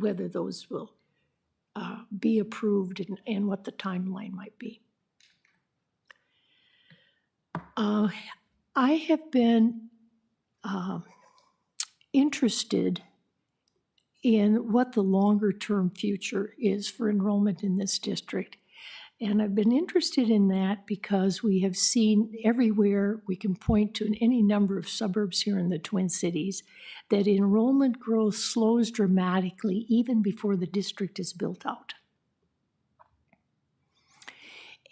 whether those will be approved and what the timeline might be. I have been interested in what the longer-term future is for enrollment in this district. And I've been interested in that because we have seen everywhere, we can point to in any number of suburbs here in the Twin Cities, that enrollment growth slows dramatically even before the district is built out.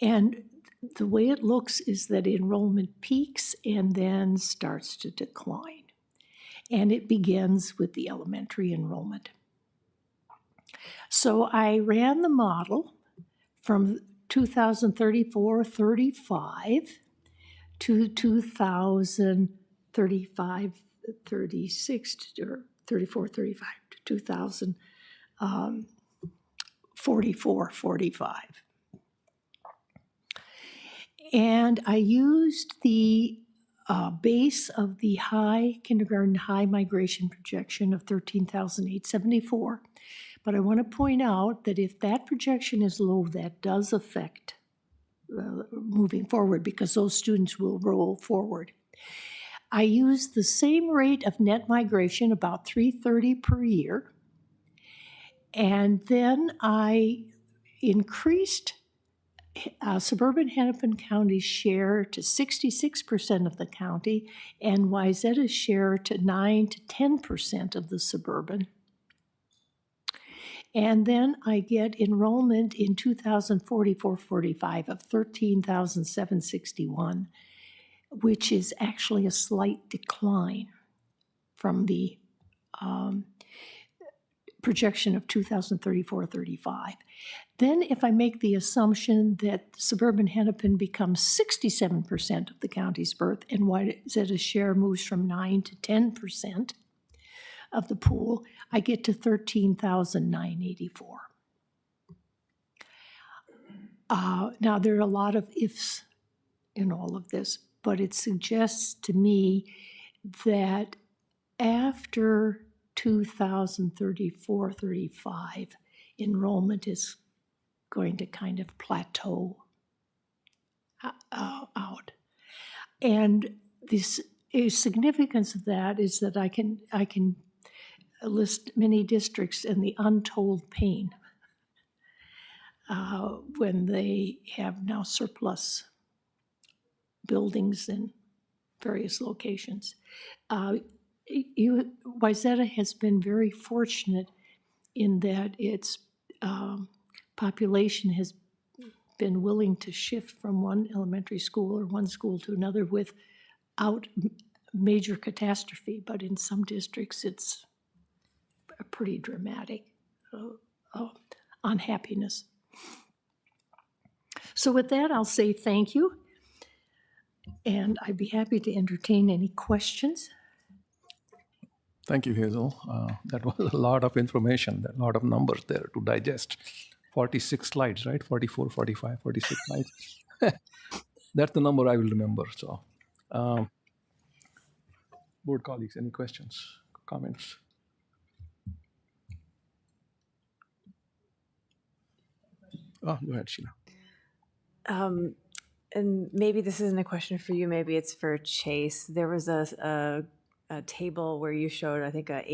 And the way it looks is that enrollment peaks and then starts to decline. And it begins with the elementary enrollment. So I ran the model from 2034-35 to 2035-36, or 34-35 to 2044-45. And I used the base of the kindergarten high migration projection of 13,874. But I want to point out that if that projection is low, that does affect moving forward because those students will roll forward. I used the same rate of net migration, about 330 per year. And then I increased suburban Hennepin County's share to 66% of the county and Wayzata's share to 9 to 10% of the suburban. And then I get enrollment in 2044-45 of 13,761, which is actually a slight decline from the projection of 2034-35. Then if I make the assumption that suburban Hennepin becomes 67% of the county's birth and Wayzata's share moves from 9 to 10% of the pool, I get to 13,984. Now, there are a lot of ifs in all of this, but it suggests to me that after 2034-35, enrollment is going to kind of plateau out. And this significance of that is that I can list many districts and the untold pain when they have now surplus buildings in various locations. Wayzata has been very fortunate in that its population has been willing to shift from one elementary school or one school to another without major catastrophe, but in some districts it's a pretty dramatic unhappiness. So with that, I'll say thank you, and I'd be happy to entertain any questions. Thank you, Hazel. That was a lot of information, a lot of numbers there to digest. 46 slides, right? 44, 45, 46 slides. That's the number I will remember. So, board colleagues, any questions, comments? Oh, go ahead, Sheila. And maybe this isn't a question for you, maybe it's for Chase. There was a table where you showed, I think, an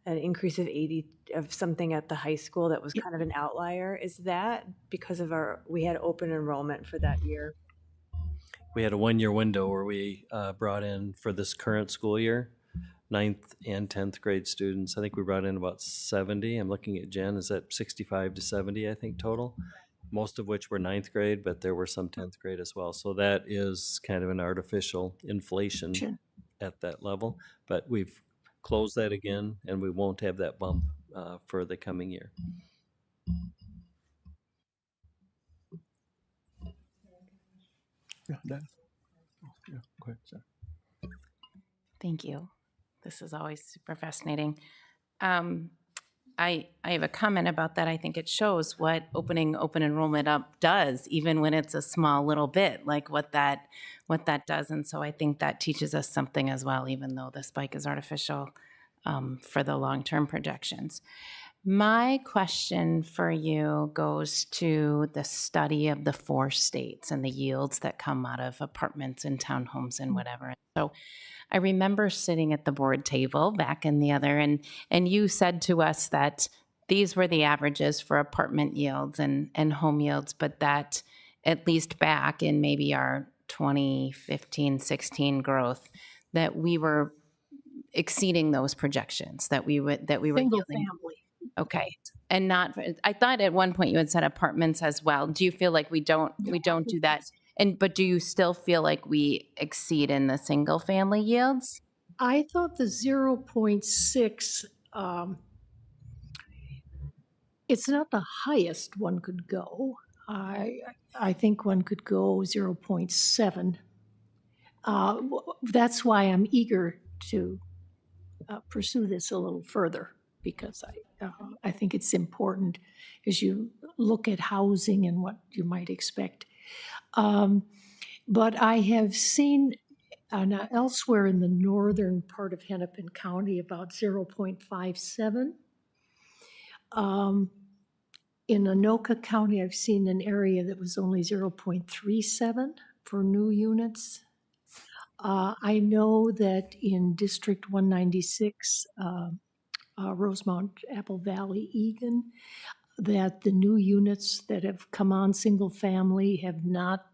increase of 80 of something at the high school that was kind of an outlier. Is that because of we had open enrollment for that year? We had a 1-year window where we brought in, for this current school year, 9th and 10th grade students. I think we brought in about 70. I'm looking at Jen. Is that 65 to 70, I think, total? Most of which were 9th grade, but there were some 10th grade as well. So that is kind of an artificial inflation at that level. But we've closed that again, and we won't have that bump for the coming year. Yeah, Dan. Yeah, go ahead, sir. Thank you. This is always super fascinating. I have a comment about that. I think it shows what opening open enrollment up does, even when it's a small little bit, like what that does. And so I think that teaches us something as well, even though the spike is artificial. for the long-term projections. My question for you goes to the study of the 4 states and the yields that come out of apartments and townhomes and whatever. So I remember sitting at the board table back in the other, and you said to us that these were the averages for apartment yields and home yields, but that at least back in maybe our 2015, 16 growth, that we were exceeding those projections, that we were Single yielding. family. Okay. And not, I thought at one point you had said apartments as well. Do you feel like we don't do that? But do you still feel like we exceed in the single family yields? I thought the 0.6, it's not the highest one could go. I think one could go 0.7. That's why I'm eager to pursue this a little further, because I think it's important as you look at housing and what you might expect. But I have seen elsewhere in the northern part of Hennepin County about 0.57. In Anoka County, I've seen an area that was only 0.37 for new units. I know that in District 196, Rosemount, Apple Valley, Egan, that the new units that have come on single family have not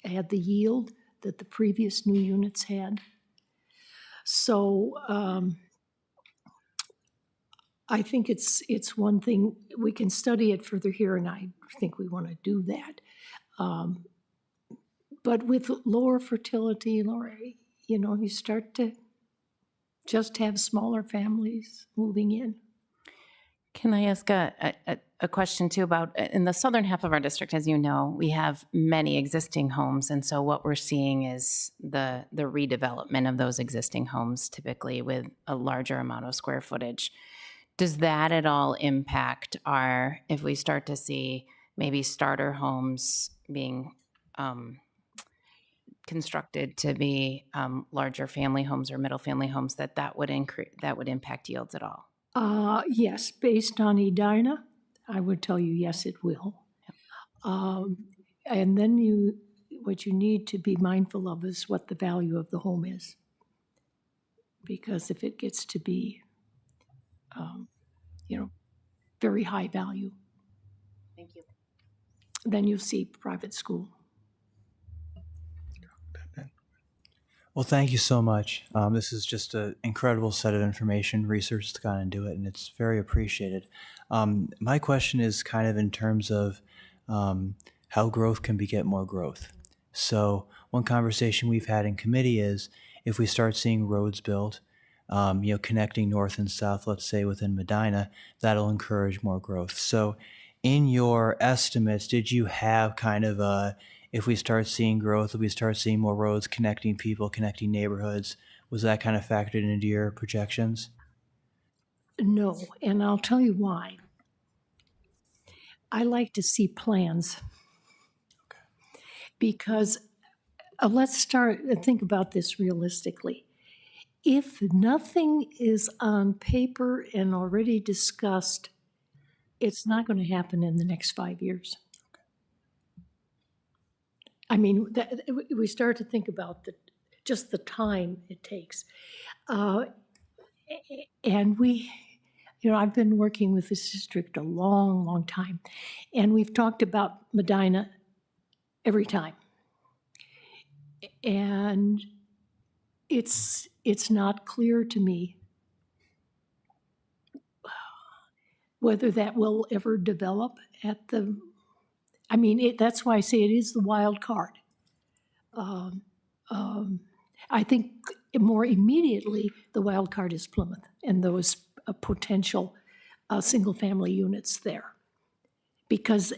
had the yield that the previous new units had. So I think it's one thing, we can study it further here, and I think we want to do that. But with lower fertility, you start to just have smaller families moving in. Can I ask a question too about, in the southern half of our district, as you know, we have many existing homes. And so what we're seeing is the redevelopment of those existing homes, typically with a larger amount of square footage. Does that at all impact if we start to see maybe starter homes being constructed to be larger family homes or middle family homes, that would impact yields at all? Yes, based on Edina, I would tell you yes, it will. And then what you need to be mindful of is what the value of the home is, because if it gets to be, very high value, Thank you. then you'll see private school. Well, thank you so much. This is just an incredible set of information, research that's gone into it, and it's very appreciated. My question is kind of in terms of how growth can beget more growth. So one conversation we've had in committee is if we start seeing roads built, connecting north and south, let's say within Medina, that'll encourage more growth. So in your estimates, did you have kind of if we start seeing growth, if we start seeing more roads connecting people, connecting neighborhoods, was that kind of factored into your projections? No, and I'll tell you why. I like to see plans. Okay. Because let's think about this realistically. If nothing is on paper and already discussed, it's not going to happen in the next 5 years. I mean, we start to think about just the time it takes. And I've been working with this district a long, long time, and we've talked about Medina every time. And it's not clear to me whether that will ever develop that's why I say it is the wild card. I think more immediately the wild card is Plymouth and those potential single-family units there, because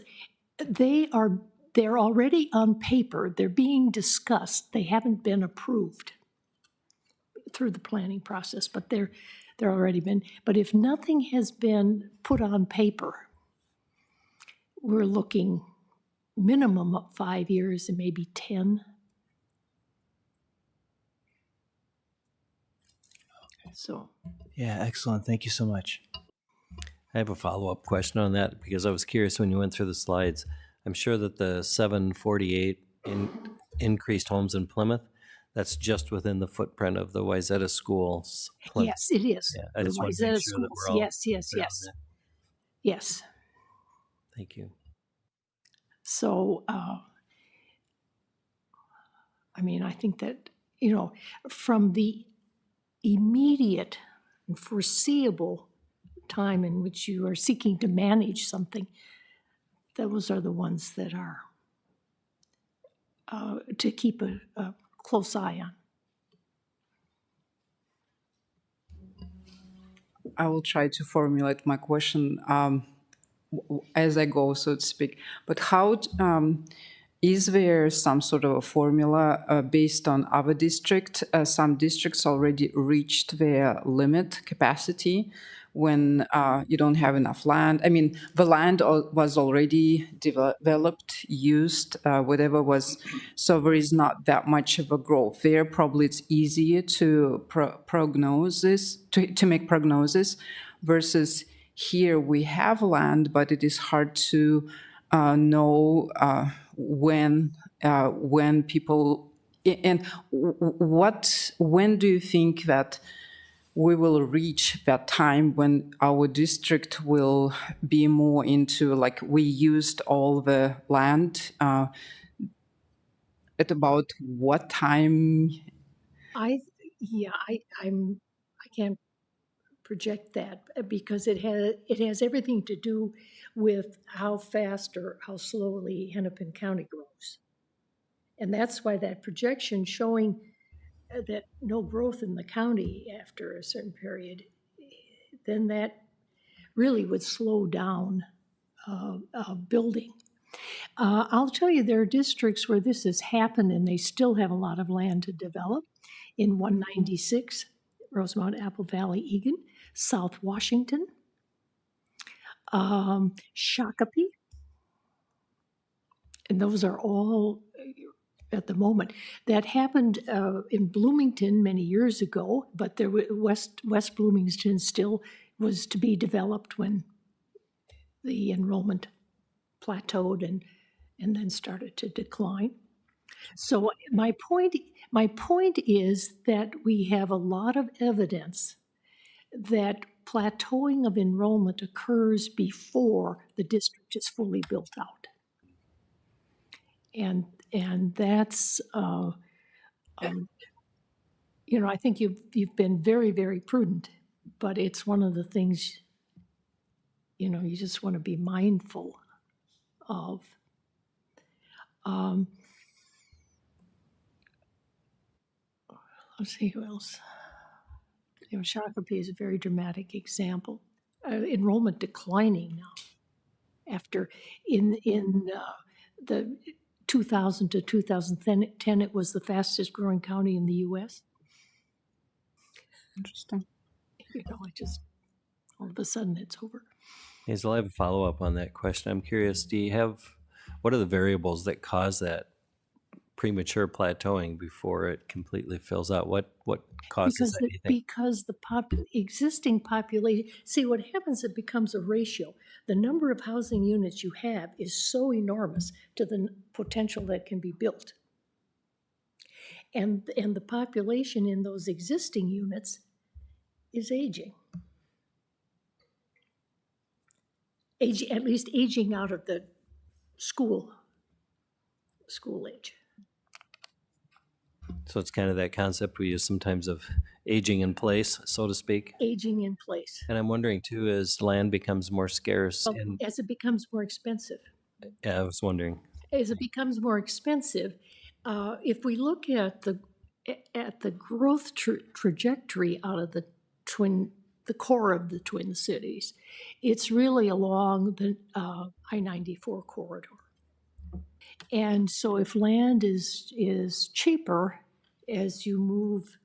they're already on paper. They're being discussed. They haven't been approved through the planning process, but they're already been. But if nothing has been put on paper, we're looking minimum of 5 years and maybe 10. So, Yeah, excellent. Thank you so much. I have a follow-up question on that because I was curious when you went through the slides. I'm sure that the 748 increased homes in Plymouth, that's just within the footprint of the Wayzata Schools, Plymouth. yes, it is. Yeah, I The just wanted to make Wayzata sure that schools. we're all Yes, yes, clear on yes, that. yes. Thank you. So, I mean, I think that, from the immediate and foreseeable time in which you are seeking to manage something, those are the ones that are to keep a close eye on. I will try to formulate my question as I go, so to speak. But how is there some sort of a formula based on our district? Some districts already reached their limit capacity when you don't have enough land. I mean, the land was already developed, used, whatever was, so there is not that much of a growth there. Probably it's easier to prognosis, to make prognosis, versus here we have land, but it is hard to know when people, and when do you think that we will reach that time when our district will be more into, like, we used all the land, at about what time? I can't project that because it has everything to do with how fast or how slowly Hennepin County grows. And that's why that projection showing that no growth in the county after a certain period, then that really would slow down building. I'll tell you, there are districts where this has happened and they still have a lot of land to develop. In 196, Rosemount, Apple Valley, Egan, South Washington, Shakopee, and those are all at the moment. That happened in Bloomington many years ago, but there West Bloomington still was to be developed when the enrollment plateaued and then started to decline. So my point is that we have a lot of evidence that plateauing of enrollment occurs before the district is fully built out. And that's, I think you've been very, very prudent, but it's one of the things, you just want to be mindful of. Let's see who else. Shakopee is a very dramatic example. Enrollment declining now. After in the 2000 to 2010, it was the fastest growing county in the U.S. Interesting. All of a sudden it's over. Hazel, I have a follow-up on that question. I'm curious, what are the variables that cause that premature plateauing before it completely fills out? What causes that, do you think? Because the existing population, see what happens, it becomes a ratio. The number of housing units you have is so enormous to the potential that can be built. And the population in those existing units is aging. At least aging out of the school age. So it's kind of that concept we use sometimes of aging in place, so to speak. Aging in place. And I'm wondering too, as land becomes more scarce, Well, as it becomes more expensive. I was wondering. As it becomes more expensive, if we look at the growth trajectory out of the core of the Twin Cities, it's really along the I-94 corridor. And so if land is cheaper as you move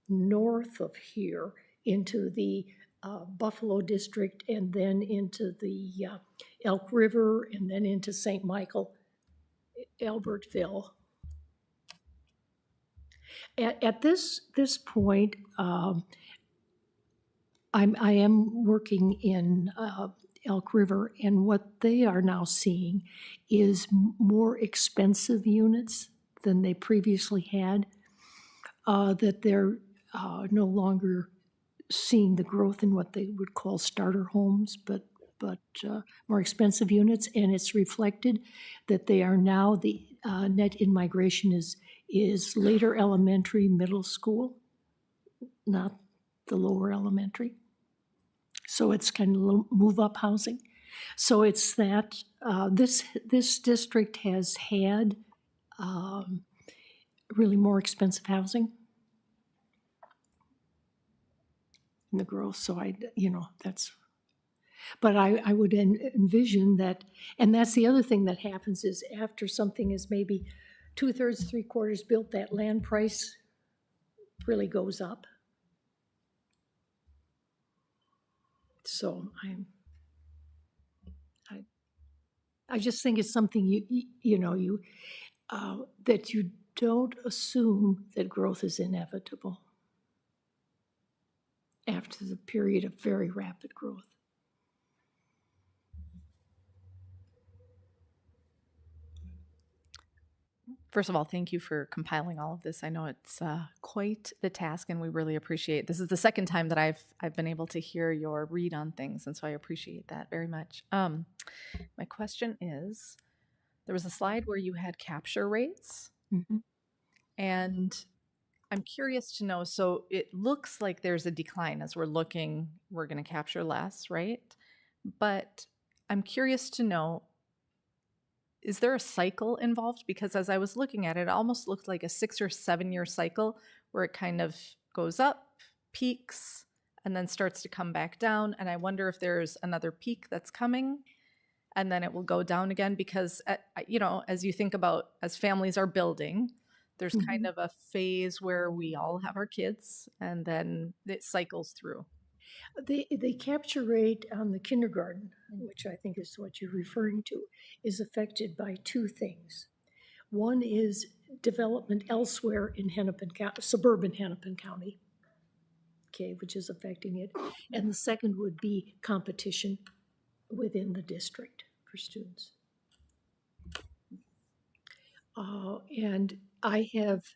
north of here into the Buffalo district and then into the Elk River and then into St. Michael, Albertville. At this point, I am working in Elk River, and what they are now seeing is more expensive units than they previously had, that they're no longer seeing the growth in what they would call starter homes, but more expensive units, and it's reflected that they are now, the net in migration is later elementary, middle school, not the lower elementary. So it's kind of move-up housing. So it's that this district has had really more expensive housing in the growth. So that's. But I would envision that, and that's the other thing that happens is after something is maybe 2/3, 3/4 built, that land price really goes up. So I just think it's something that you don't assume that growth is inevitable after the period of very rapid growth. First of all, thank you for compiling all of this. I know it's quite the task, and we really appreciate. This is the second time that I've been able to hear your read on things, and so I appreciate that very much. My question is, there was a slide where you had capture rates, Mhm. and I'm curious to know. So it looks like there's a decline as we're looking. We're going to capture less, right? But I'm curious to know, is there a cycle involved? Because as I was looking at it, it almost looked like a 6 or 7 year cycle where it kind of goes up, peaks, and then starts to come back down. And I wonder if there's another peak that's coming and then it will go down again. Because, as you think about as families are building, there's kind of a phase where we all have our kids and then it cycles through. The capture rate on the kindergarten, which I think is what you're referring to, is affected by two things. One is development elsewhere in Hennepin County, suburban Hennepin County, okay, which is affecting it. And the second would be competition within the district for students. And I've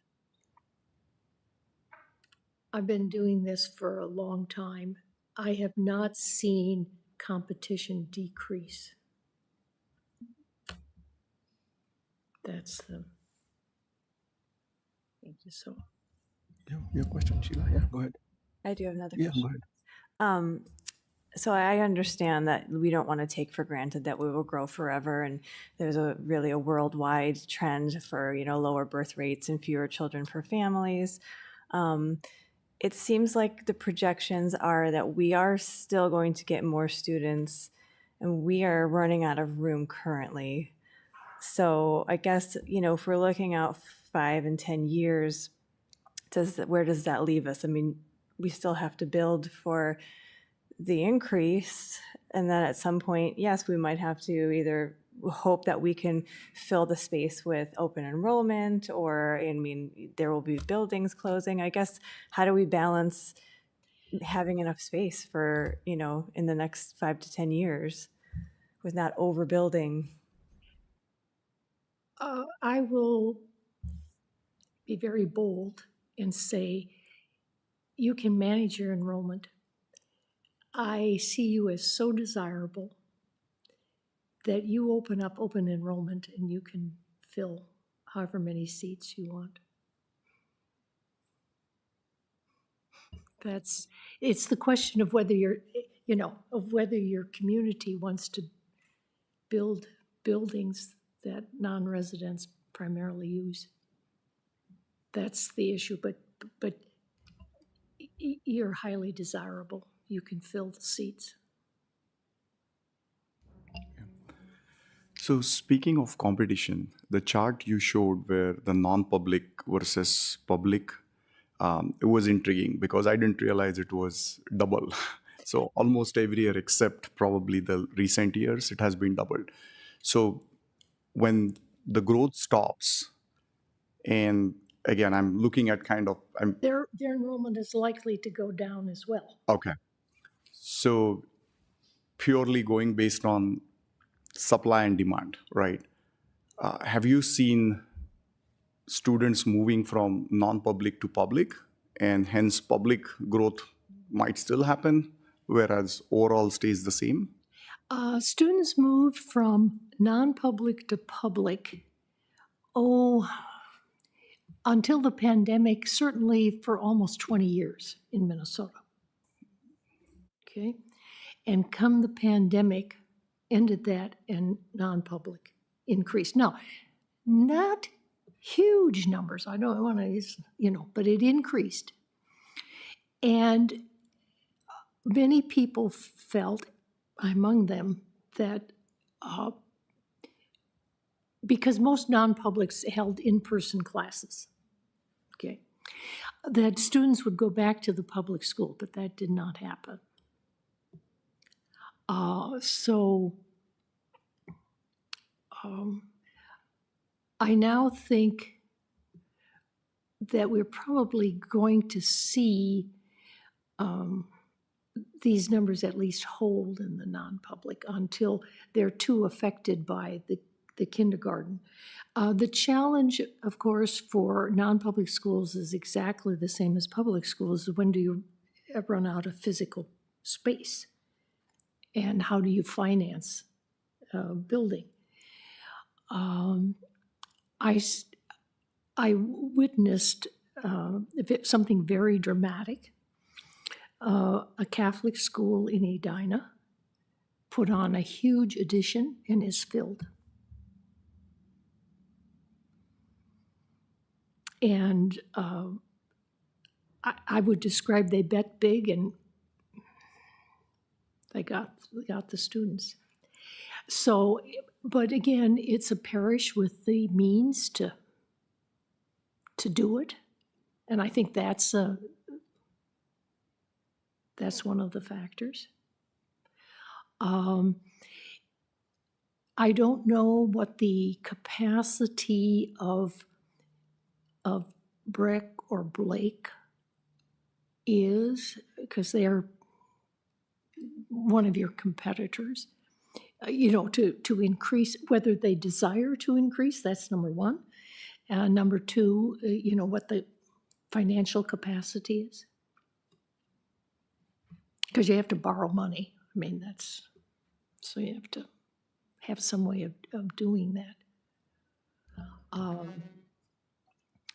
been doing this for a long time. I have not seen competition decrease. That's the. Thank you. So. Your question, Sheila. Yeah, go ahead. I do have another Yeah, question. go ahead. So I understand that we don't want to take for granted that we will grow forever, and there's really a worldwide trend for lower birth rates and fewer children per families. It seems like the projections are that we are still going to get more students, and we are running out of room currently. So I guess if we're looking out 5 and 10 years, where does that leave us? I mean, we still have to build for the increase, and then at some point, yes, we might have to either hope that we can fill the space with open enrollment, or there will be buildings closing. I guess, how do we balance having enough space for in the next 5 to 10 years with not overbuilding? I will be very bold and say you can manage your enrollment. I see you as so desirable that you open up open enrollment and you can fill however many seats you want. It's the question of whether whether your community wants to build buildings that non-residents primarily use. That's the issue, but you're highly desirable. You can fill the seats. So speaking of competition, the chart you showed where the non-public versus public, it was intriguing because I didn't realize it was double. So almost every year except probably the recent years, it has been doubled. So when the growth stops, and again, I'm looking at Their enrollment is likely to go down as well. okay. So purely going based on supply and demand, right? Have you seen students moving from non-public to public, and hence public growth might still happen, whereas overall stays the same? Students moved from non-public to public, until the pandemic, certainly for almost 20 years in Minnesota. Okay? And come the pandemic, ended that, and non-public increased. Now, not huge numbers, I don't want to, but it increased. And many people felt, among them, that because most non-publics held in-person classes, okay, that students would go back to the public school, but that did not happen. I now think that we're probably going to see these numbers at least hold in the non-public until they're too affected by the kindergarten. The challenge, of course, for non-public schools is exactly the same as public schools. When do you run out of physical space? And how do you finance building? I witnessed something very dramatic. A Catholic school in Edina put on a huge addition and is filled. And I would describe they bet big and they got the students. So, but again, it's a parish with the means to do it. And I think that's one of the factors. I don't know what the capacity of Breck or Blake is, because they are one of your competitors, to increase, whether they desire to increase, that's number one. Number two, what the financial capacity is. Because you have to borrow money. I mean, so you have to have some way of doing that.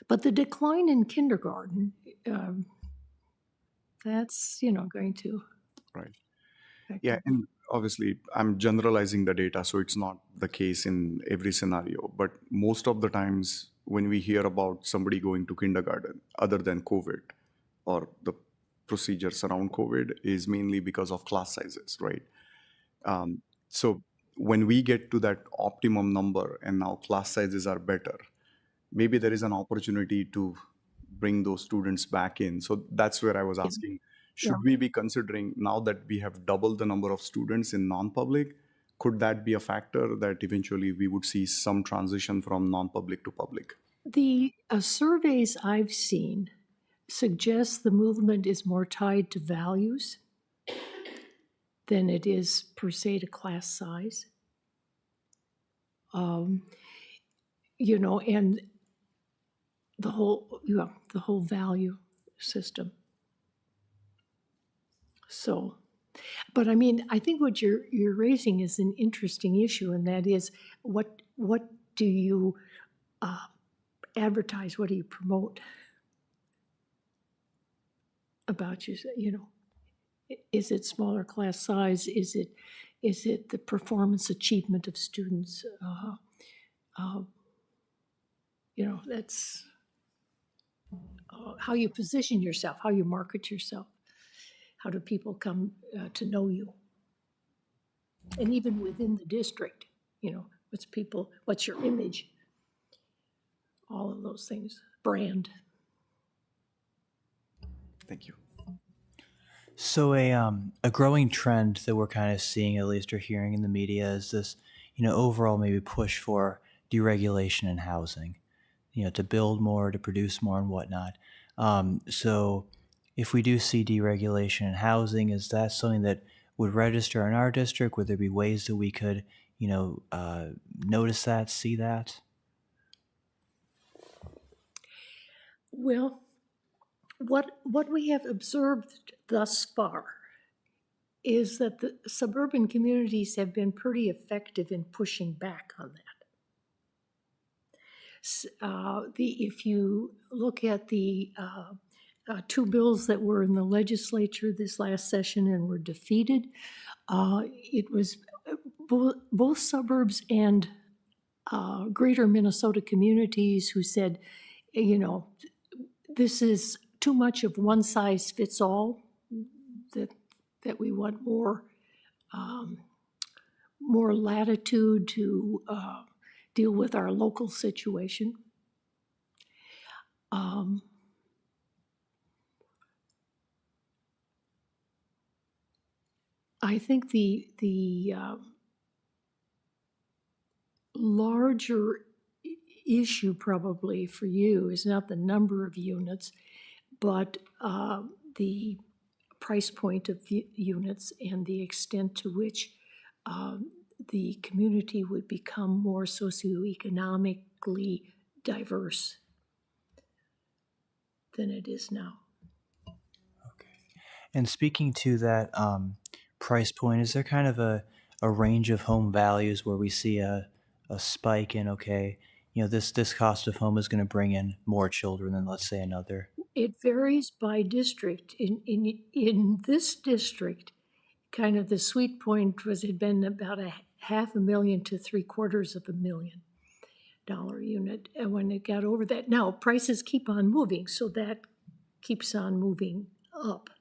But the decline in kindergarten, that's, going to. Right. affect Yeah, it. and obviously I'm generalizing the data, so it's not the case in every scenario. But most of the times when we hear about somebody going to kindergarten, other than COVID or the procedures around COVID, is mainly because of class sizes, right? So when we get to that optimum number and now class sizes are better, maybe there is an opportunity to bring those students back in. So that's where I was asking, should we be considering, now that we have doubled the number of students in non-public, could that be a factor that eventually we would see some transition from non-public to public? The surveys I've seen suggest the movement is more tied to values than it is per se to class size. And the whole value system. So, but I mean, I think what you're raising is an interesting issue, and that is what do you advertise? What do you promote about you? Is it smaller class size? Is it the performance achievement of students? That's how you position yourself, how you market yourself. How do people come to know you? And even within the district, what's your image? All of those things, brand. Thank you. So a growing trend that we're kind of seeing, at least or hearing in the media, is this, overall maybe push for deregulation in housing, to build more, to produce more and whatnot. So if we do see deregulation in housing, is that something that would register in our district? Would there be ways that we could, notice that, see that? Well, what we have observed thus far is that the suburban communities have been pretty effective in pushing back on that. If you look at the two bills that were in the legislature this last session and were defeated, it was both suburbs and greater Minnesota communities who said, this is too much of one size fits all, that we want more latitude to deal with our local situation. I think the larger issue probably for you is not the number of units, but the price point of units and the extent to which the community would become more socioeconomically diverse than it is now. And speaking to that price point, is there kind of a range of home values where we see a spike in, this cost of home is going to bring in more children than, let's say, another? It varies by district. In this district, kind of the sweet point had been about $500,000 to $750,000 unit. And when it got over that, now prices keep on moving, so that keeps on moving up.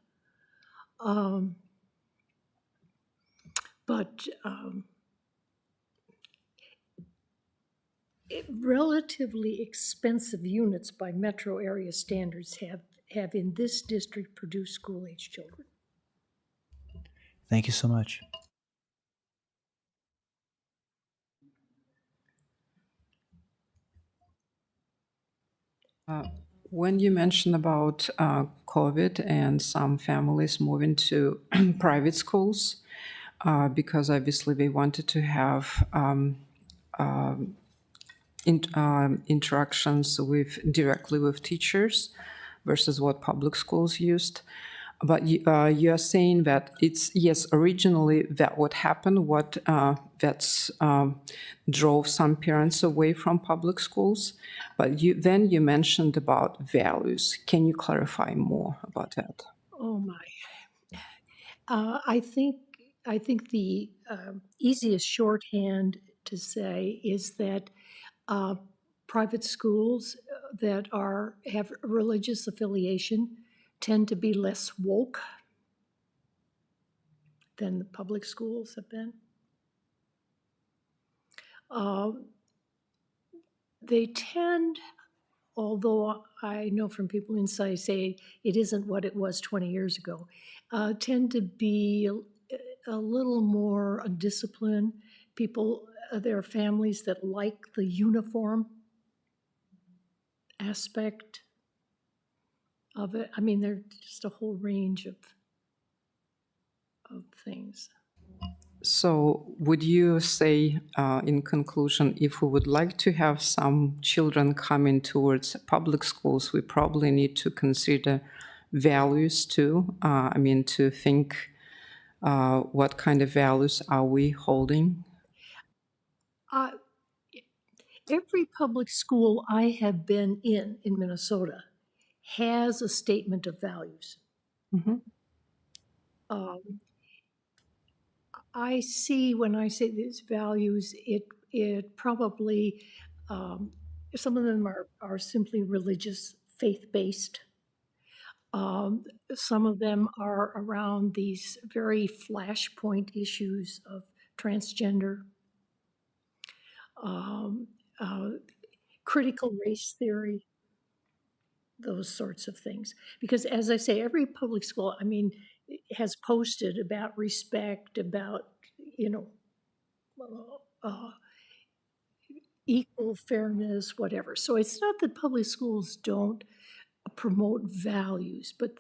Relatively expensive units by metro area standards have in this district produced school-age children. Thank you so much. When you mentioned about COVID and some families moving to private schools, because obviously they wanted to have interactions directly with teachers versus what public schools used. But you are saying that it's, yes, originally that what happened, that's drove some parents away from public schools. But then you mentioned about values. Can you clarify more about that? Oh my. I think the easiest shorthand to say is that private schools that have religious affiliation tend to be less woke than the public schools have been. They tend, although I know from people inside say it isn't what it was 20 years ago, tend to be a little more undisciplined. People, there are families that like the uniform aspect of it. I mean, there's just a whole range of things. So would you say, in conclusion, if we would like to have some children coming towards public schools, we probably need to consider values too? To think what kind of values are we holding? Every public school I have been in Minnesota has a statement of values. Mm-hmm. I see when I say these values, it probably, some of them are simply religious, faith-based. Some of them are around these very flashpoint issues of transgender, critical race theory, those sorts of things. Because as I say, every public school, has posted about respect, about, equal fairness, whatever. So it's not that public schools don't promote values, but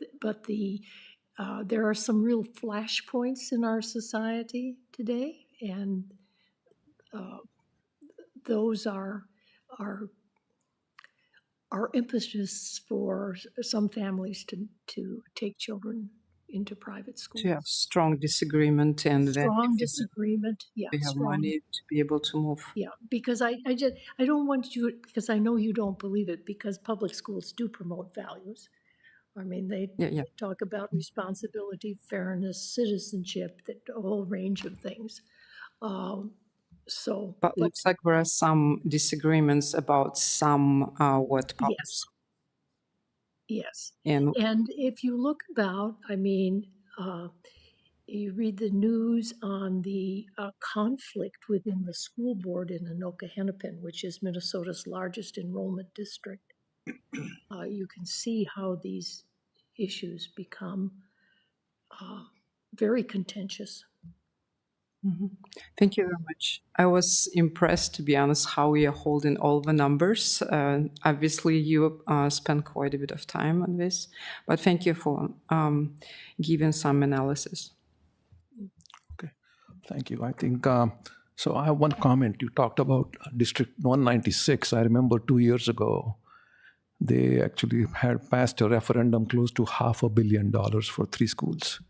there are some real flashpoints in our society today, and those are impetus for some families to take children into private schools. To have strong disagreement and then Strong if disagreement, yeah, we have strong. money to be able to move. Yeah, because I don't want you, because I know you don't believe it, because public schools do promote values. I mean, they Yeah. talk about responsibility, fairness, citizenship, that a whole range of things. But looks like there are some disagreements about some what public Yes. Yes. and And if you look about, I mean, you read the news on the conflict within the school board in Anoka Hennepin, which is Minnesota's largest enrollment district. You can see how these issues become very contentious. Thank you very much. I was impressed, to be honest, how we are holding all the numbers. Obviously, you spent quite a bit of time on this, but thank you for giving some analysis. Okay, thank you. I think, so I have one comment. You talked about District 196. I remember 2 years ago, they actually had passed a referendum close to $500 million for 3 schools.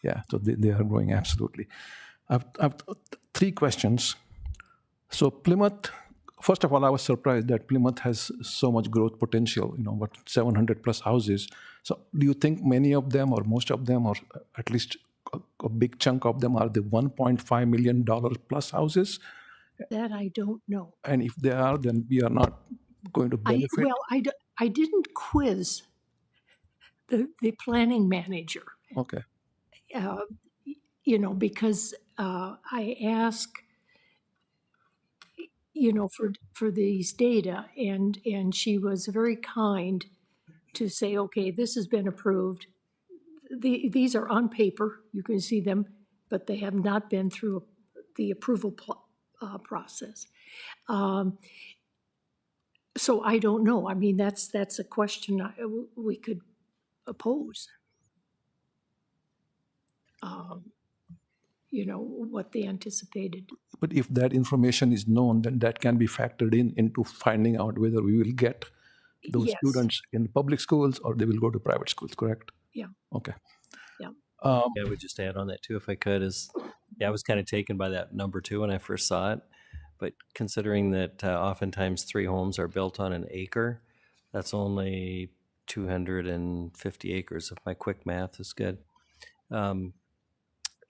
Yeah, so they are growing absolutely. I've 3 questions. So Plymouth, first of all, I was surprised that Plymouth has so much growth potential, 700 plus houses. So do you think many of them or most of them, or at least a big chunk of them, are the $1.5 million plus houses? That I don't know. And if they are, then we are not going to benefit? I didn't quiz the planning manager. Okay. Because I ask, for these data, and she was very kind to say, okay, this has been approved. These are on paper, you can see them, but they have not been through the approval process. So I don't know. I mean, that's a question we could pose. What they anticipated. But if that information is known, then that can be factored into finding out whether we will get those Yes. students in public schools or they will go to private schools, correct? Yeah. Okay. Yeah. I would just add on that too, if I could, I was kind of taken by that number too when I first saw it. But considering that oftentimes 3 homes are built on an acre, that's only 250 acres, if my quick math is good,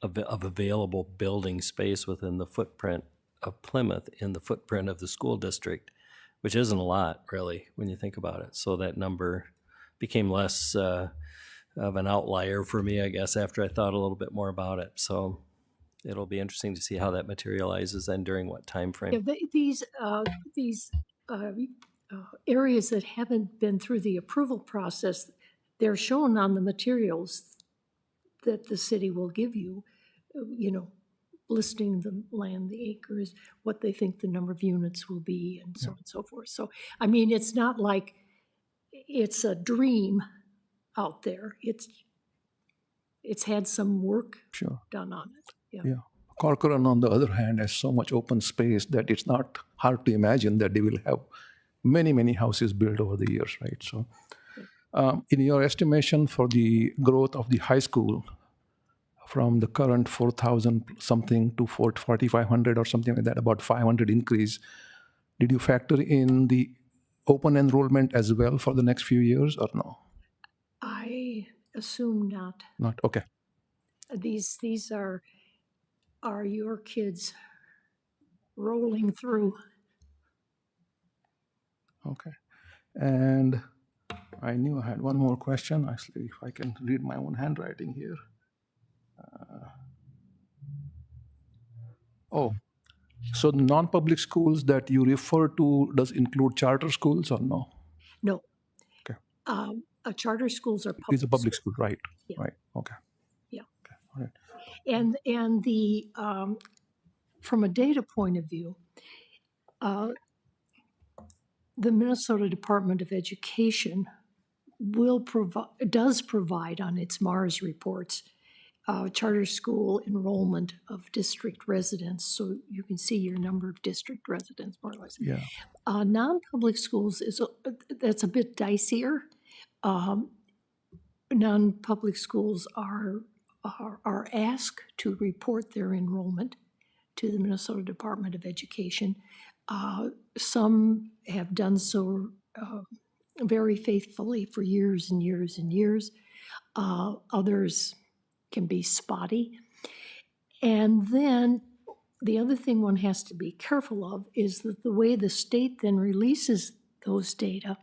of available building space within the footprint of Plymouth in the footprint of the school district, which isn't a lot, really, when you think about it. So that number became less of an outlier for me, I guess, after I thought a little bit more about it. So it'll be interesting to see how that materializes and during what time frame. Yeah, these areas that haven't been through the approval process, they're shown on the materials that the city will give you, listing the land, the acres, what they think the number of units will be, and so on and so forth. So, I mean, it's not like it's a dream out there. It's had some work done on it. Yeah. Corcoran, on the other hand, has so much open space that it's not hard to imagine that they will have many, many houses built over the years, right? So in your estimation for the growth of the high school, from the current 4,000 something to 4,500 or something like that, about 500 increase, did you factor in the open enrollment as well for the next few years or no? I assume not. Not, okay. These are your kids rolling through. Okay. And I knew I had one more question. Actually, if I can read my own handwriting here. So the non-public schools that you refer to does include charter schools or no? No. Okay. Charter schools are It's a public school, right? Yeah. Right. Okay. Yeah. Okay. All right. And the from a data point of view, the Minnesota Department of Education does provide on its MARS reports charter school enrollment of district residents, so you can see your number of district residents more or less. Yeah. Non-public schools that's a bit dicier. Non-public schools are asked to report their enrollment to the Minnesota Department of Education. Some have done so very faithfully for years and years and years. Others can be spotty. And then the other thing one has to be careful of is that the way the state then releases those data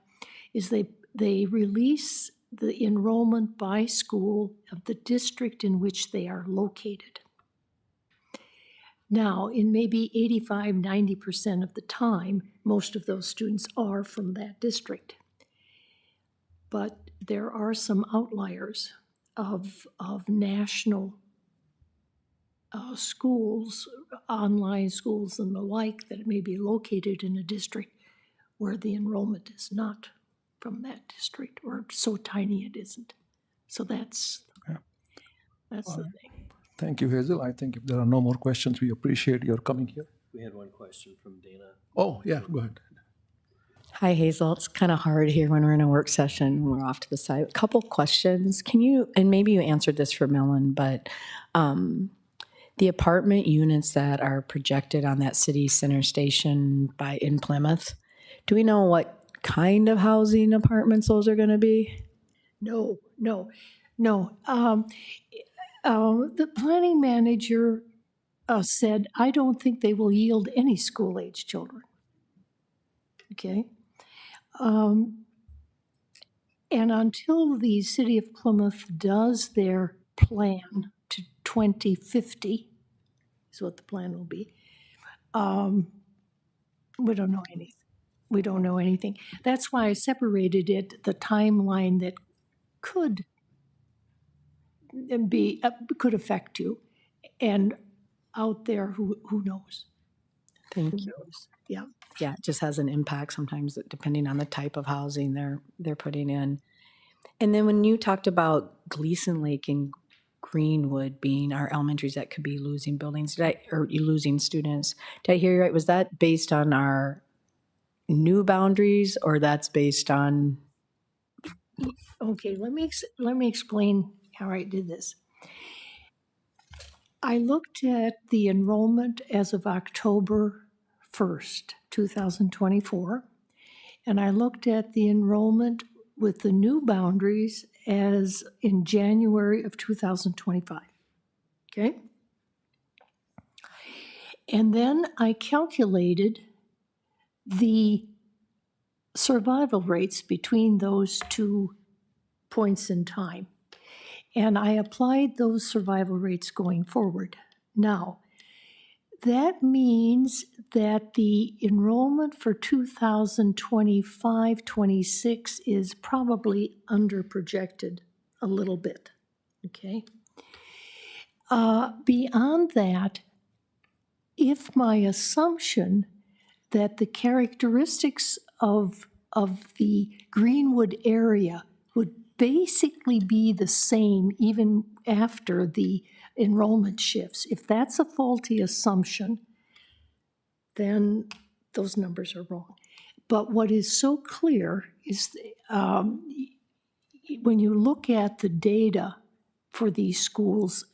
is they release the enrollment by school of the district in which they are located. Now, in maybe 85–90% of the time, most of those students are from that district. But there are some outliers of national schools, online schools and the like, that may be located in a district where the enrollment is not from that district, or so tiny it isn't. So that's the thing. Thank you, Hazel. I think if there are no more questions, we appreciate your coming here. We had one question from Dana. Oh, yeah, go ahead. Hi, Hazel. It's kind of hard here when we're in a work session, when we're off to the side. A couple questions. Can you, and maybe you answered this for Millen, but the apartment units that are projected on that city center station in Plymouth, do we know what kind of housing apartments those are going to be? No. The planning manager said, I don't think they will yield any school-age children. Okay? And until the city of Plymouth does their plan to 2050, is what the plan will be, we don't know anything. We don't know anything. That's why I separated it, the timeline that could affect you, and out there, who knows? Thank Who you. knows? Yeah. Yeah, it just has an impact sometimes depending on the type of housing they're putting in. And then when you talked about Gleason Lake and Greenwood being our elementaries that could be losing buildings, or losing students, did I hear you right? Was that based on our new boundaries, or that's based on? Okay, let me explain how I did this. I looked at the enrollment as of October 1st, 2024, and I looked at the enrollment with the new boundaries as in January of 2025. Okay? And then I calculated the survival rates between those 2 points in time. And I applied those survival rates going forward. Now, that means that the enrollment for 2025-26 is probably under-projected a little bit, okay? Beyond that, if my assumption that the characteristics of the Greenwood area would basically be the same even after the enrollment shifts, if that's a faulty assumption, then those numbers are wrong. But what is so clear is when you look at the data for these schools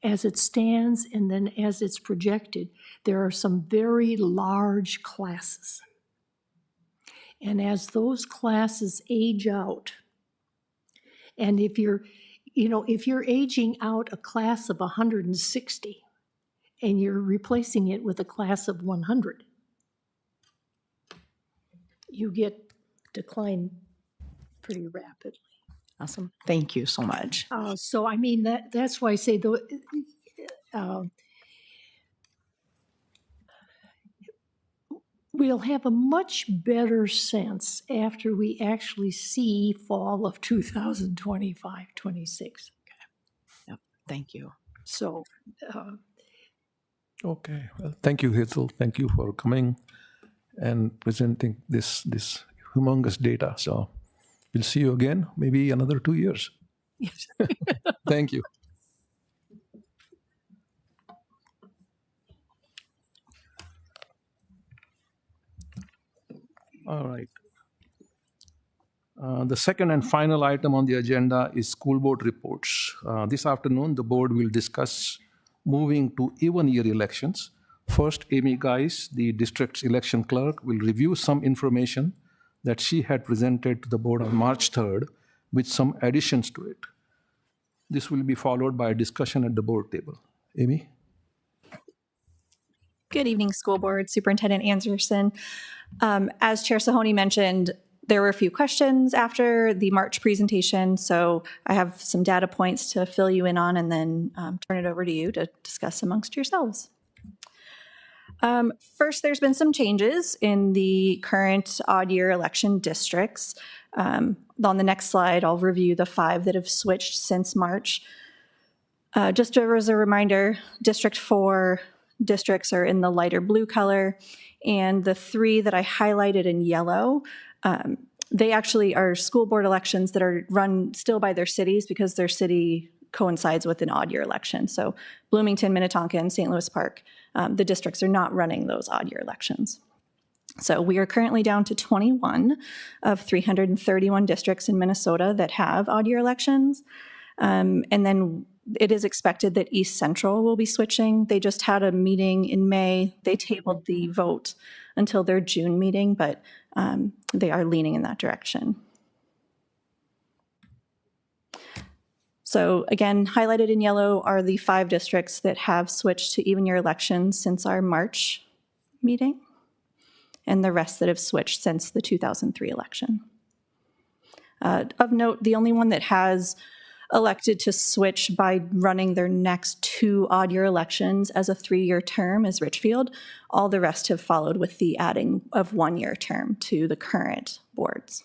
as it stands and then as it's projected, there are some very large classes. And as those classes age out, and if you're aging out a class of 160 and you're replacing it with a class of 100, you get decline pretty rapidly. Awesome. Thank you so much. So I mean, that's why I say we'll have a much better sense after we actually see fall of 2025-26. Yep. Thank you. So, Okay. Well, thank you, Hazel. Thank you for coming and presenting this humongous data. So we'll see you again, maybe another 2 years. Yes. Thank you. All right. The second and final item on the agenda is school board reports. This afternoon, the board will discuss moving to even year elections. First, Amy Geis, the district's election clerk, will review some information that she had presented to the board on March 3rd with some additions to it. This will be followed by a discussion at the board table. Amy? Good evening, School Board, Superintendent Anderson. As Chair Sahoni mentioned, there were a few questions after the March presentation, so I have some data points to fill you in on and then turn it over to you to discuss amongst yourselves. First, there's been some changes in the current odd year election districts. On the next slide, I'll review the 5 that have switched since March. Just as a reminder, District 4 districts are in the lighter blue color, and the 3 that I highlighted in yellow, they actually are school board elections that are run still by their cities because their city coincides with an odd year election. So Bloomington, Minnetonka, and St. Louis Park, the districts are not running those odd year elections. So we are currently down to 21 of 331 districts in Minnesota that have odd year elections. And then it is expected that East Central will be switching. They just had a meeting in May. They tabled the vote until their June meeting, but they are leaning in that direction. So again, highlighted in yellow are the 5 districts that have switched to even year elections since our March meeting, and the rest that have switched since the 2003 election. Of note, the only one that has elected to switch by running their next 2 odd year elections as a 3-year term is Richfield. All the rest have followed with the adding of 1-year term to the current boards.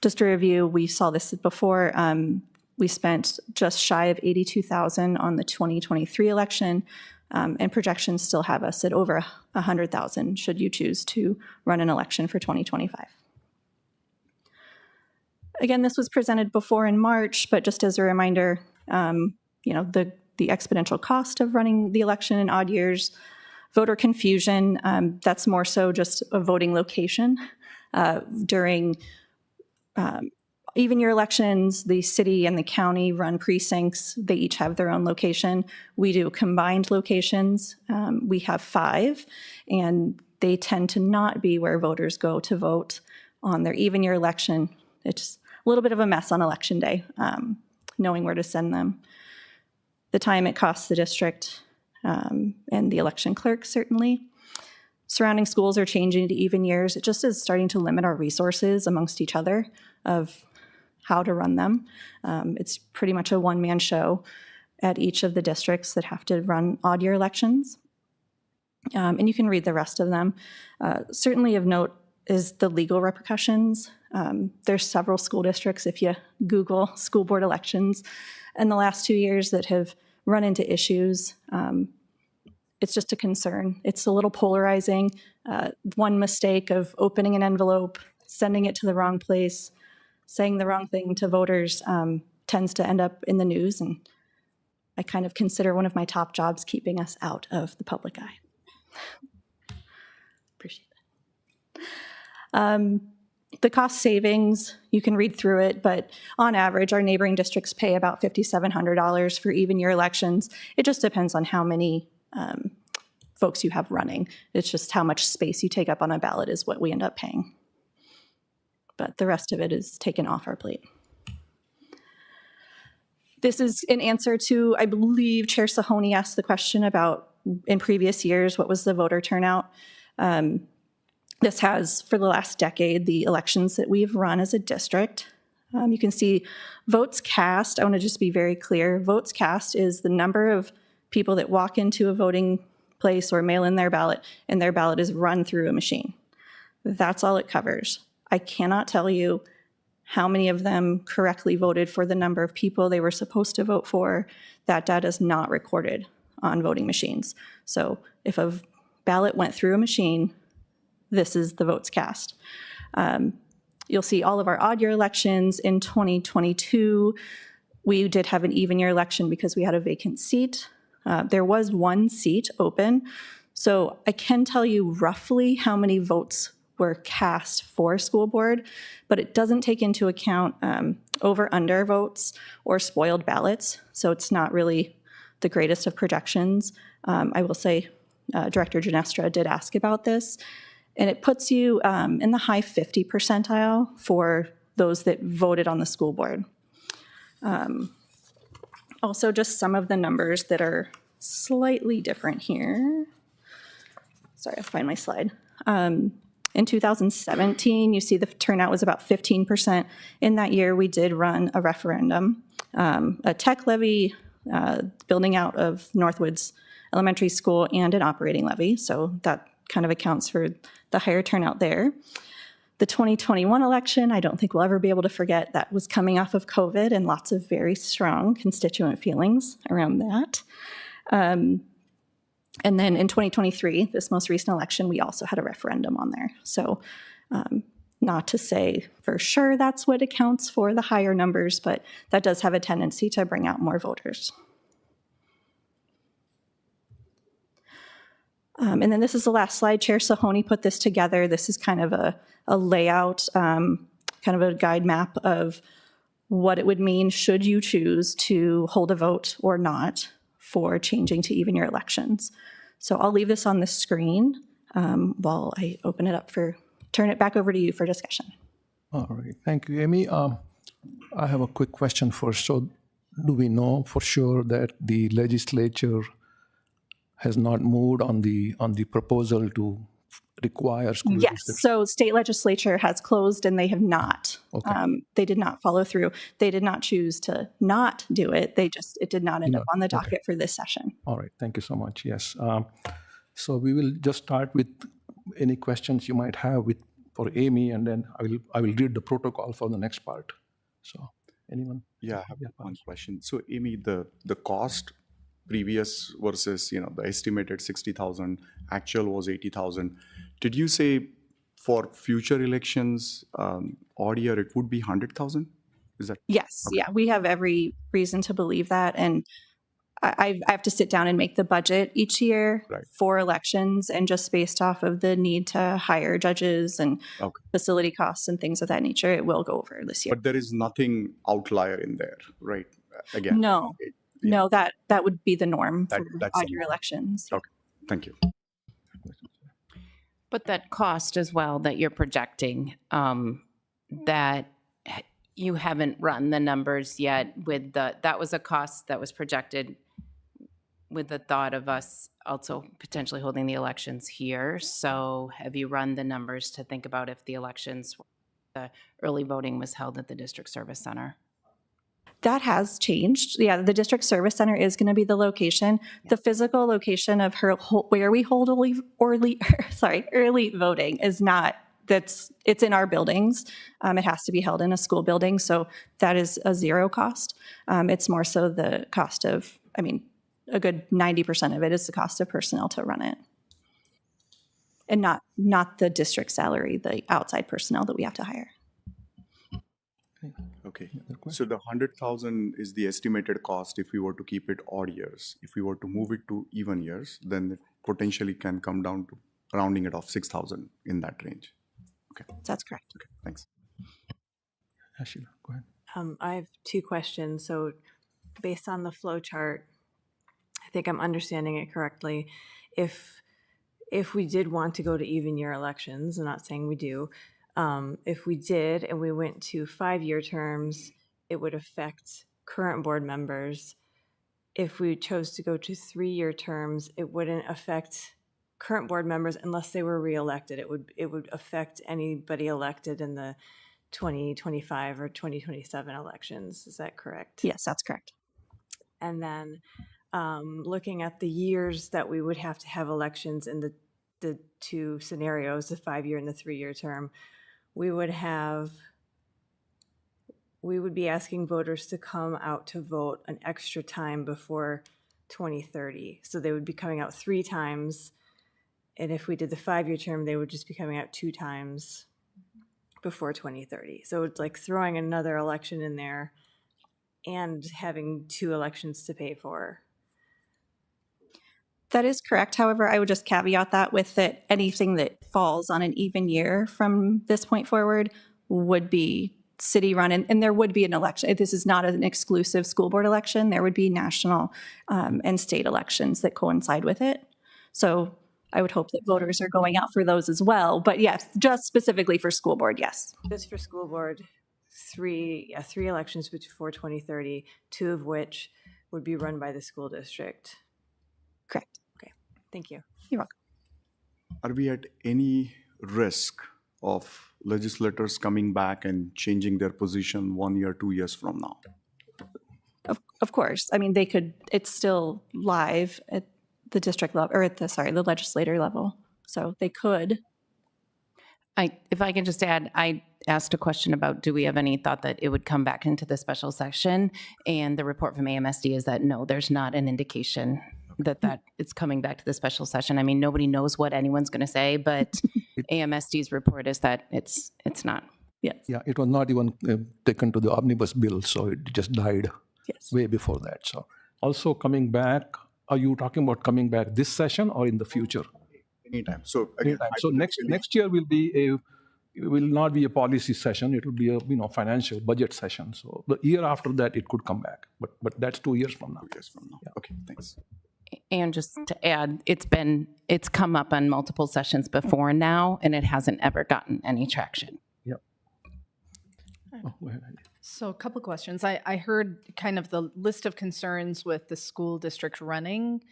Just to review, we saw this before. We spent just shy of $82,000 on the 2023 election, and projections still have us at over $100,000 should you choose to run an election for 2025. Again, this was presented before in March, but just as a reminder, the exponential cost of running the election in odd years, voter confusion, that's more so just a voting location. During even year elections, the city and the county run precincts. They each have their own location. We do combined locations. We have 5, and they tend to not be where voters go to vote on their even year election. It's a little bit of a mess on election day, knowing where to send them. The time it costs the district and the election clerk, certainly. Surrounding schools are changing to even years. It just is starting to limit our resources amongst each other of how to run them. It's pretty much a one-man show at each of the districts that have to run odd year elections. And you can read the rest of them. Certainly of note is the legal repercussions. There's several school districts, if you Google school board elections in the last 2 years, that have run into issues. It's just a concern. It's a little polarizing. One mistake of opening an envelope, sending it to the wrong place, saying the wrong thing to voters tends to end up in the news. And I kind of consider one of my top jobs keeping us out of the public eye. Appreciate that. The cost savings, you can read through it, but on average, our neighboring districts pay about $5,700 for even year elections. It just depends on how many folks you have running. It's just how much space you take up on a ballot is what we end up paying. But the rest of it is taken off our plate. This is an answer to, I believe Chair Sahoni asked the question about in previous years, what was the voter turnout? This has, for the last decade, the elections that we've run as a district. You can see votes cast. I want to just be very clear. Votes cast is the number of people that walk into a voting place or mail in their ballot, and their ballot is run through a machine. That's all it covers. I cannot tell you how many of them correctly voted for the number of people they were supposed to vote for. That data is not recorded on voting machines. So if a ballot went through a machine, this is the votes cast. You'll see all of our odd year elections. In 2022, we did have an even year election because we had a vacant seat. There was one seat open. So I can tell you roughly how many votes were cast for school board, but it doesn't take into account over/under votes or spoiled ballots. So it's not really the greatest of projections. I will say Director Genestra did ask about this, and it puts you in the high 50 percentile for those that voted on the school board. Also, just some of the numbers that are slightly different here. Sorry, I'll find my slide. In 2017, you see the turnout was about 15%. In that year, we did run a referendum, a tech levy, building out of Northwoods Elementary School, and an operating levy. So that kind of accounts for the higher turnout there. The 2021 election, I don't think we'll ever be able to forget. That was coming off of COVID and lots of very strong constituent feelings around that. And then in 2023, this most recent election, we also had a referendum on there. So not to say for sure that's what accounts for the higher numbers, but that does have a tendency to bring out more voters. And then this is the last slide. Chair Sahoni put this together. This is kind of a layout, kind of a guide map of what it would mean should you choose to hold a vote or not for changing to even year elections. So I'll leave this on the screen while I open it up turn it back over to you for discussion. All right, thank you, Amy. I have a quick question first. So do we know for sure that the legislature has not moved on the proposal to require school Yes, districts? so state legislature has closed and they have not. Okay. They did not follow through. They did not choose to not do it. It did not end up on the docket for this session. All right, thank you so much. Yes. So we will just start with any questions you might have for Amy, and then I will read the protocol for the next part. So anyone? Yeah, I have one question. So Amy, the cost previous versus the estimated 60,000, actual was 80,000. Did you say for future elections, odd year, it would be 100,000? Is that? Yes, Okay. yeah, we have every reason to believe that. And I have to sit down and make the budget each year Right. for elections, and just based off of the need to hire judges and Okay. facility costs and things of that nature, it will go over this year. But there is nothing outlier in there, right? Again. No, yeah. no, that would be the norm for That's the odd year norm. elections. Okay, thank you. But that cost as well that you're projecting, that you haven't run the numbers yet with that was a cost that was projected with the thought of us also potentially holding the elections here. So have you run the numbers to think about if the early voting was held at the District Service Center? That has changed. Yeah, the District Service Center is going to be the location. The physical location of where we hold early voting is not. It's in our buildings. It has to be held in a school building, so that is a zero cost. It's more so the cost of, a good 90% of it is the cost of personnel to run it, and not the district salary, the outside personnel that we have to hire. Okay, so the 100,000 is the estimated cost if we were to keep it odd years. If we were to move it to even years, then it potentially can come down to rounding it off 6,000 in that range. Okay. That's correct. Okay, thanks. Ashila, go ahead. I have two questions. So based on the flow chart, I think I'm understanding it correctly. If we did want to go to even year elections, I'm not saying we do, if we did and we went to 5-year terms, it would affect current board members. If we chose to go to 3-year terms, it wouldn't affect current board members unless they were reelected. It would affect anybody elected in the 2025 or 2027 elections. Is that correct? Yes, that's correct. And then looking at the years that we would have to have elections in the two scenarios, the 5-year and the 3-year term, we would be asking voters to come out to vote an extra time before 2030. So they would be coming out 3 times. And if we did the 5-year term, they would just be coming out 2 times. before 2030. So it's like throwing another election in there and having 2 elections to pay for. That is correct. However, I would just caveat that with that anything that falls on an even year from this point forward would be city run, and there would be an election. This is not an exclusive school board election. There would be national and state elections that coincide with it. So I would hope that voters are going out for those as well. But yes, just specifically for school board, yes. Just for school board, 3 elections before 2030, 2 of which would be run by the school district. Correct. Okay, thank you. You're welcome. Are we at any risk of legislators coming back and changing their position 1 year, 2 years from now? Of course. I mean, they could, it's still live at the district level, or at the legislator level. So they could. If I can just add, I asked a question about, do we have any thought that it would come back into the special session? And the report from AMSD is that no, there's not an indication that it's coming back to the special session. I mean, nobody knows what anyone's going to say, but AMSD's report is that it's not. Yes. Yeah, it was not even taken to the omnibus bill, so it just died Yes. way before that. So also coming back, are you talking about coming back this session or in the future? Anytime. So again, So next year will not be a policy session. It will be a financial budget session. So the year after that, it could come back. But that's 2 years from now. 2 years from now. Okay, thanks. And just to add, it's come up on multiple sessions before now, and it hasn't ever gotten any traction. Yep. Oh, go ahead. So a couple questions. I heard kind of the list of concerns with the school district running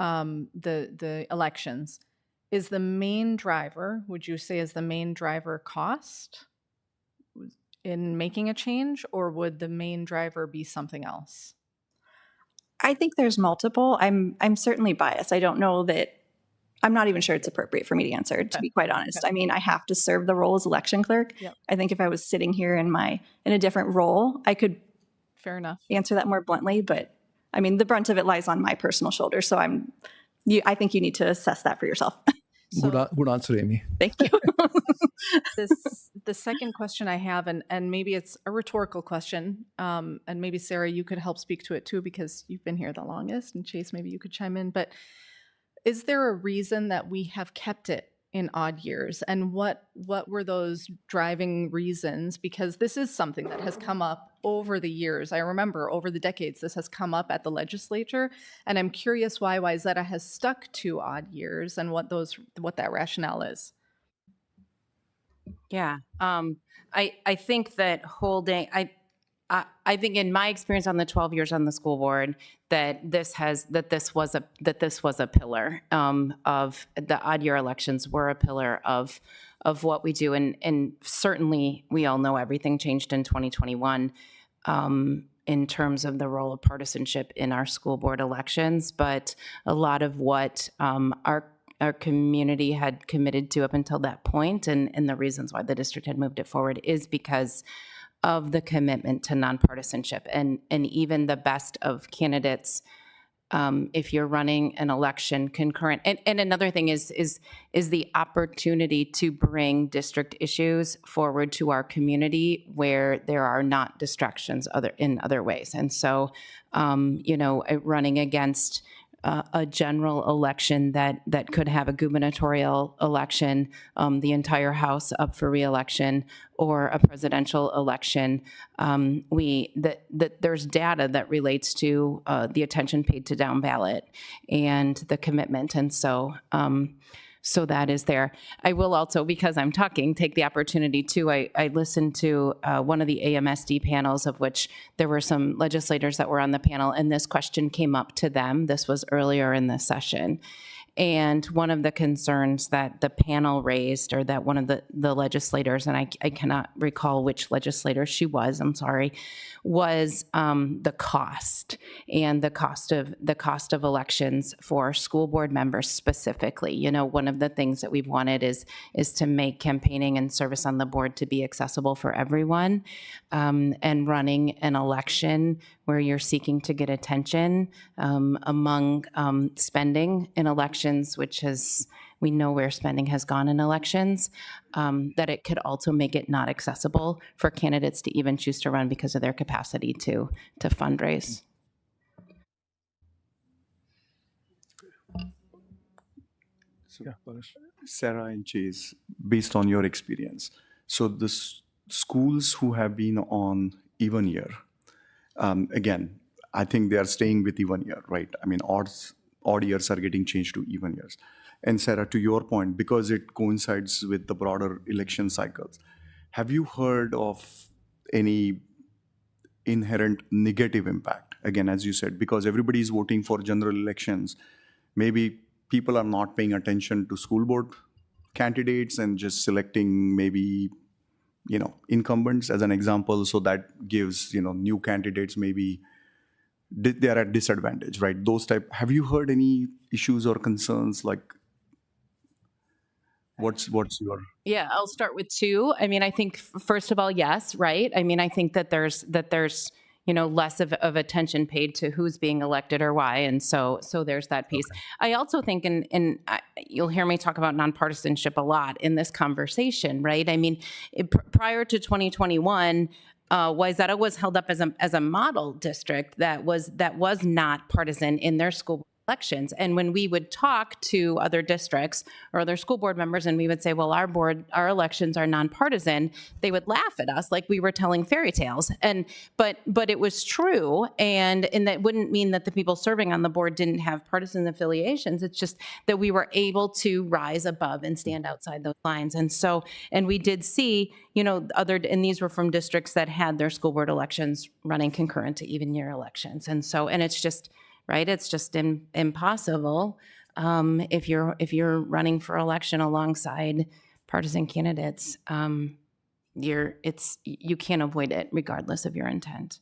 the elections. Is the main driver, would you say, is the main driver cost in making a change, or would the main driver be something else? I think there's multiple. I'm certainly biased. I don't know that, I'm not even sure it's appropriate for me to answer, to be quite honest. I mean, I have to serve the role as election clerk. Yep. I think if I was sitting here in a different role, I could Fair enough. answer that more bluntly, but I mean, the brunt of it lies on my personal shoulders. So I think you need to assess that for yourself. So Good answer, Amy. Thank you. the second question I have, and maybe it's a rhetorical question, and maybe Sarah, you could help speak to it too, because you've been here the longest, and Chase, maybe you could chime in, but is there a reason that we have kept it in odd years, and what were those driving reasons? Because this is something that has come up over the years. I remember over the decades this has come up at the legislature, and I'm curious why Wayzata has stuck to odd years and what that rationale is. Yeah. I think that holding, I think in my experience on the 12 years on the school board, that this was a pillar of the odd year elections were a pillar of what we do. And certainly we all know everything changed in 2021 in terms of the role of partisanship in our school board elections. But a lot of what our community had committed to up until that point, and the reasons why the district had moved it forward, is because of the commitment to nonpartisanship. And even the best of candidates, if you're running an election concurrent, and another thing is the opportunity to bring district issues forward to our community where there are not distractions in other ways. And so, running against a general election that could have a gubernatorial election, the entire House up for re-election, or a presidential election, there's data that relates to the attention paid to down ballot and the commitment, and so that is there. I will also, because I'm talking, take the opportunity too. I listened to one of the AMSD panels, of which there were some legislators that were on the panel, and this question came up to them. This was earlier in the session. And one of the concerns that the panel raised, or that one of the legislators, and I cannot recall which legislator she was, I'm sorry, was the cost, and the cost of elections for school board members specifically. One of the things that we've wanted is to make campaigning and service on the board to be accessible for everyone, and running an election where you're seeking to get attention among spending in elections, which has we know where spending has gone in elections, that it could also make it not accessible for candidates to even choose to run because of their capacity to fundraise. Yeah, Paresh. Sarah and Chase, based on your experience, so the schools who have been on even year, again, I think they are staying with even year, right? I mean, odd years are getting changed to even years. And Sarah, to your point, because it coincides with the broader election cycles, have you heard of any inherent negative impact? Again, as you said, because everybody is voting for general elections, maybe people are not paying attention to school board candidates and just selecting maybe, incumbents as an example. So that gives, new candidates maybe they are at disadvantage, right? Those type. Have you heard any issues or concerns? Like, what's your? Yeah, I'll start with two. I mean, I think first of all, yes, right. I mean, I think that there's less of attention paid to who's being elected or why, and so there's that piece. Okay. I also think, and you'll hear me talk about nonpartisanship a lot in this conversation, right? I mean, prior to 2021. Wayzata was held up as a model district that was not partisan in their school elections. And when we would talk to other districts or other school board members and we would say, well, our elections are nonpartisan, they would laugh at us like we were telling fairy tales. But it was true. And that wouldn't mean that the people serving on the board didn't have partisan affiliations. It's just that we were able to rise above and stand outside those lines. And we did see, and these were from districts that had their school board elections running concurrent to even year elections. And it's just, right? It's just impossible if you're running for election alongside partisan candidates. You can't avoid it regardless of your intent.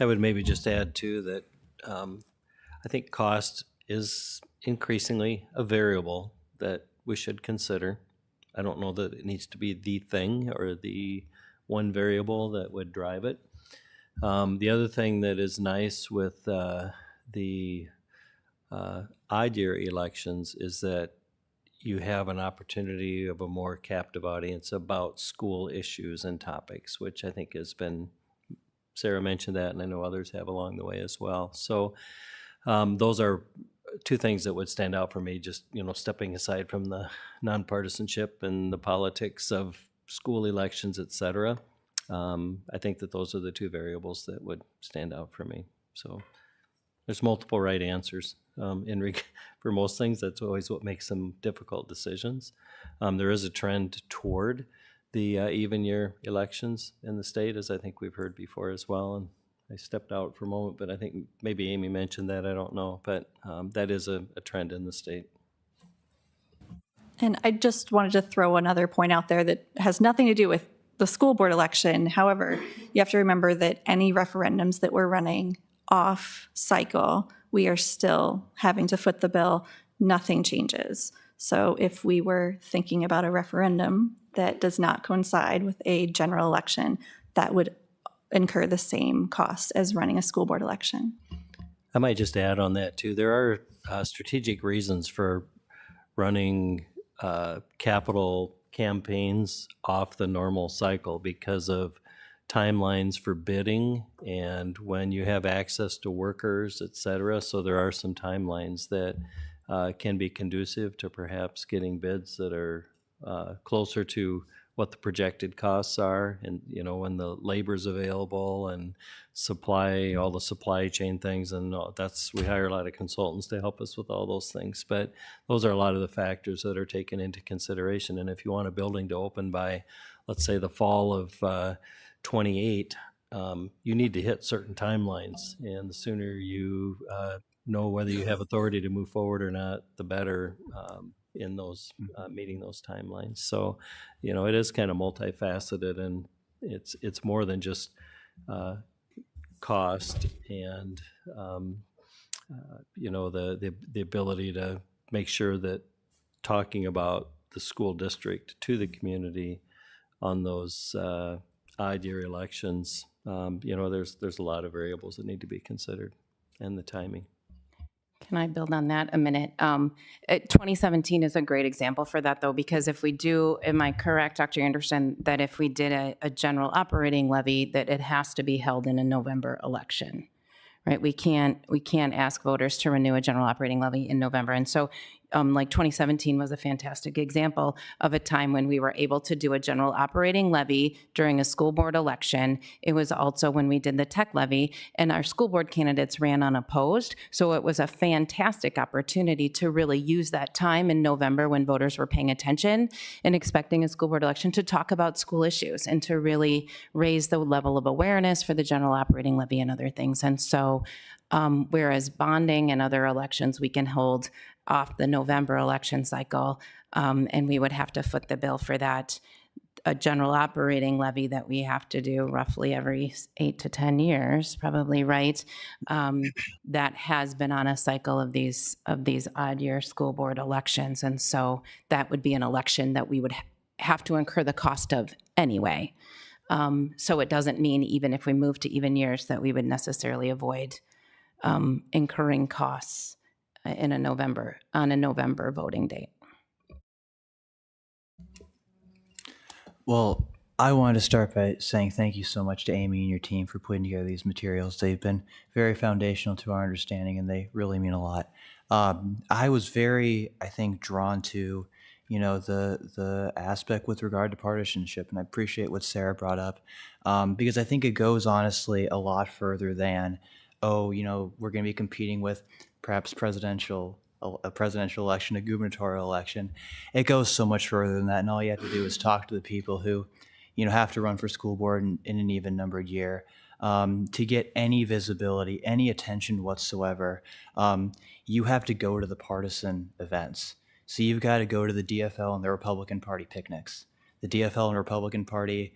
I would maybe just add too that I think cost is increasingly a variable that we should consider. I don't know that it needs to be the thing or the one variable that would drive it. The other thing that is nice with the odd year elections is that you have an opportunity of a more captive audience about school issues and topics, which I think has been, Sarah mentioned that, and I know others have along the way as well. So those are two things that would stand out for me, just, stepping aside from the nonpartisanship and the politics of school elections, et cetera. I think that those are the two variables that would stand out for me. So there's multiple right answers for most things. That's always what makes them difficult decisions. There is a trend toward the even year elections in the state, as I think we've heard before as well. And I stepped out for a moment, but I think maybe Amy mentioned that. I don't know, but that is a trend in the state. And I just wanted to throw another point out there that has nothing to do with the school board election. However, you have to remember that any referendums that we're running off cycle, we are still having to foot the bill. Nothing changes. So if we were thinking about a referendum that does not coincide with a general election, that would incur the same cost as running a school board election. I might just add on that too. There are strategic reasons for running capital campaigns off the normal cycle because of timelines for bidding and when you have access to workers, et cetera. So there are some timelines that can be conducive to perhaps getting bids that are closer to what the projected costs are, and when the labor's available and all the supply chain things, and we hire a lot of consultants to help us with all those things. But those are a lot of the factors that are taken into consideration. And if you want a building to open by, let's say, the fall of 28, you need to hit certain timelines, and the sooner you know whether you have authority to move forward or not, the better. In those meeting those timelines. So, it is kind of multifaceted, and it's more than just cost and the ability to make sure that talking about the school district to the community on those odd year elections, there's a lot of variables that need to be considered, and the timing. Can I build on that a minute? 2017 is a great example for that, though, because if we do, am I correct, Dr. Anderson, that if we did a general operating levy, that it has to be held in a November election, right? We can't ask voters to renew a general operating levy in November. And so like 2017 was a fantastic example of a time when we were able to do a general operating levy during a school board election. It was also when we did the tech levy, and our school board candidates ran unopposed. So it was a fantastic opportunity to really use that time in November when voters were paying attention and expecting a school board election to talk about school issues and to really raise the level of awareness for the general operating levy and other things. And so whereas bonding and other elections we can hold off the November election cycle, and we would have to foot the bill for that. A general operating levy that we have to do roughly every 8 to 10 years, probably, right? That has been on a cycle of these odd year school board elections, and so that would be an election that we would have to incur the cost of anyway. So it doesn't mean even if we move to even years that we would necessarily avoid incurring costs on a November voting date. Well, I wanted to start by saying thank you so much to Amy and your team for putting together these materials. They've been very foundational to our understanding, and they really mean a lot. I was very, I think, drawn to, the aspect with regard to partisanship, and I appreciate what Sarah brought up, because I think it goes, honestly, a lot further than, we're going to be competing with perhaps a presidential election, a gubernatorial election. It goes so much further than that, and all you have to do is talk to the people who, have to run for school board in an even numbered year. To get any visibility, any attention whatsoever, you have to go to the partisan events. So you've got to go to the DFL and the Republican Party picnics, the DFL and Republican Party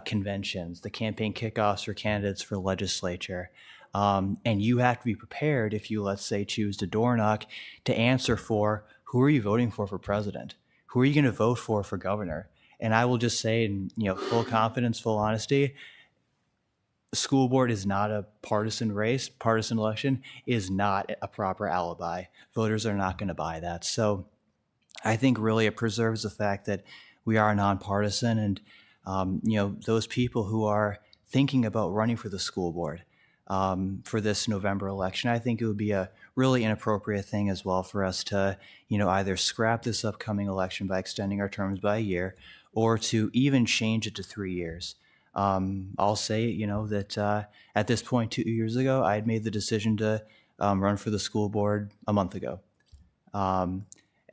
conventions, the campaign kickoffs for candidates for legislature. And you have to be prepared if you, let's say, choose to door knock, to answer for who are you voting for president? Who are you going to vote for governor? And I will just say, in full confidence, full honesty, school board is not a partisan race. Partisan election is not a proper alibi. Voters are not going to buy that. So I think really it preserves the fact that we are nonpartisan, and those people who are thinking about running for the school board for this November election, I think it would be a really inappropriate thing as well for us to, either scrap this upcoming election by extending our terms by a year, or to even change it to 3 years. I'll say, that at this point, 2 years ago, I had made the decision to run for the school board a month ago.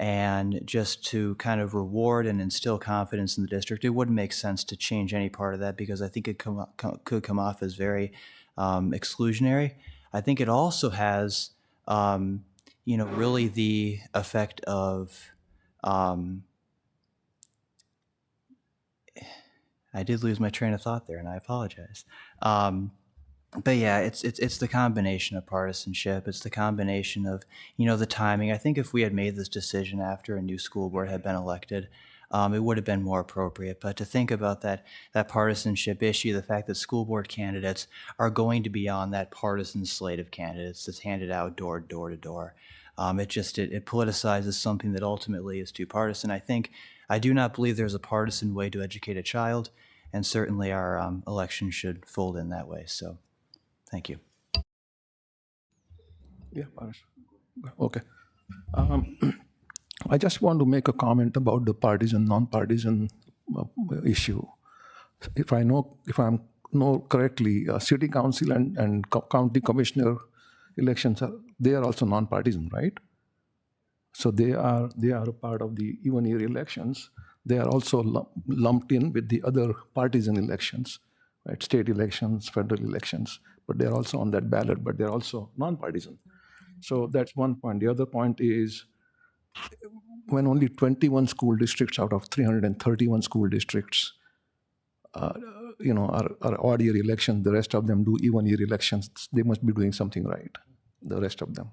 And just to kind of reward and instill confidence in the district, it wouldn't make sense to change any part of that, because I think it could come off as very exclusionary. I think it also has, really the effect of, I did lose my train of thought there, and I apologize. But yeah, it's the combination of partisanship. It's the combination of, the timing. I think if we had made this decision after a new school board had been elected, it would have been more appropriate. But to think about that partisanship issue, the fact that school board candidates are going to be on that partisan slate of candidates that's handed out door to door, it politicizes something that ultimately is too partisan. I do not believe there's a partisan way to educate a child, and certainly our election should fold in that way. So, thank you. Yeah, Paras. Okay. I just want to make a comment about the partisan, non-partisan issue. If I know correctly, city council and county commissioner elections they are also non-partisan, right? So they are a part of the even year elections. They are also lumped in with the other partisan elections, right? State elections, federal elections, but they're also on that ballot, but they're also non-partisan. So that's one point. The other point is, when only 21 school districts out of 331 school districts, are odd year elections, the rest of them do even year elections, they must be doing something right, the rest of them.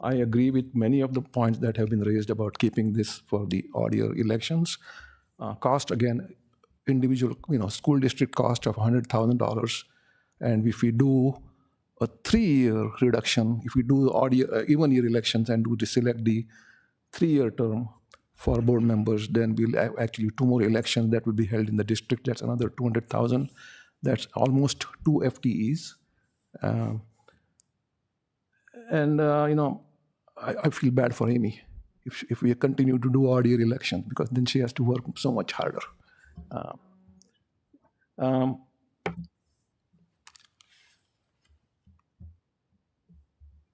I agree with many of the points that have been raised about keeping this for the odd year elections. Cost, again, individual, school district cost of $100,000. And if we do a 3-year reduction. If we do even year elections and select the 3-year term for board members, then we'll have actually 2 more elections that will be held in the district. That's another 200,000. That's almost 2 FTEs. I feel bad for Amy if we continue to do odd year elections, because then she has to work so much harder.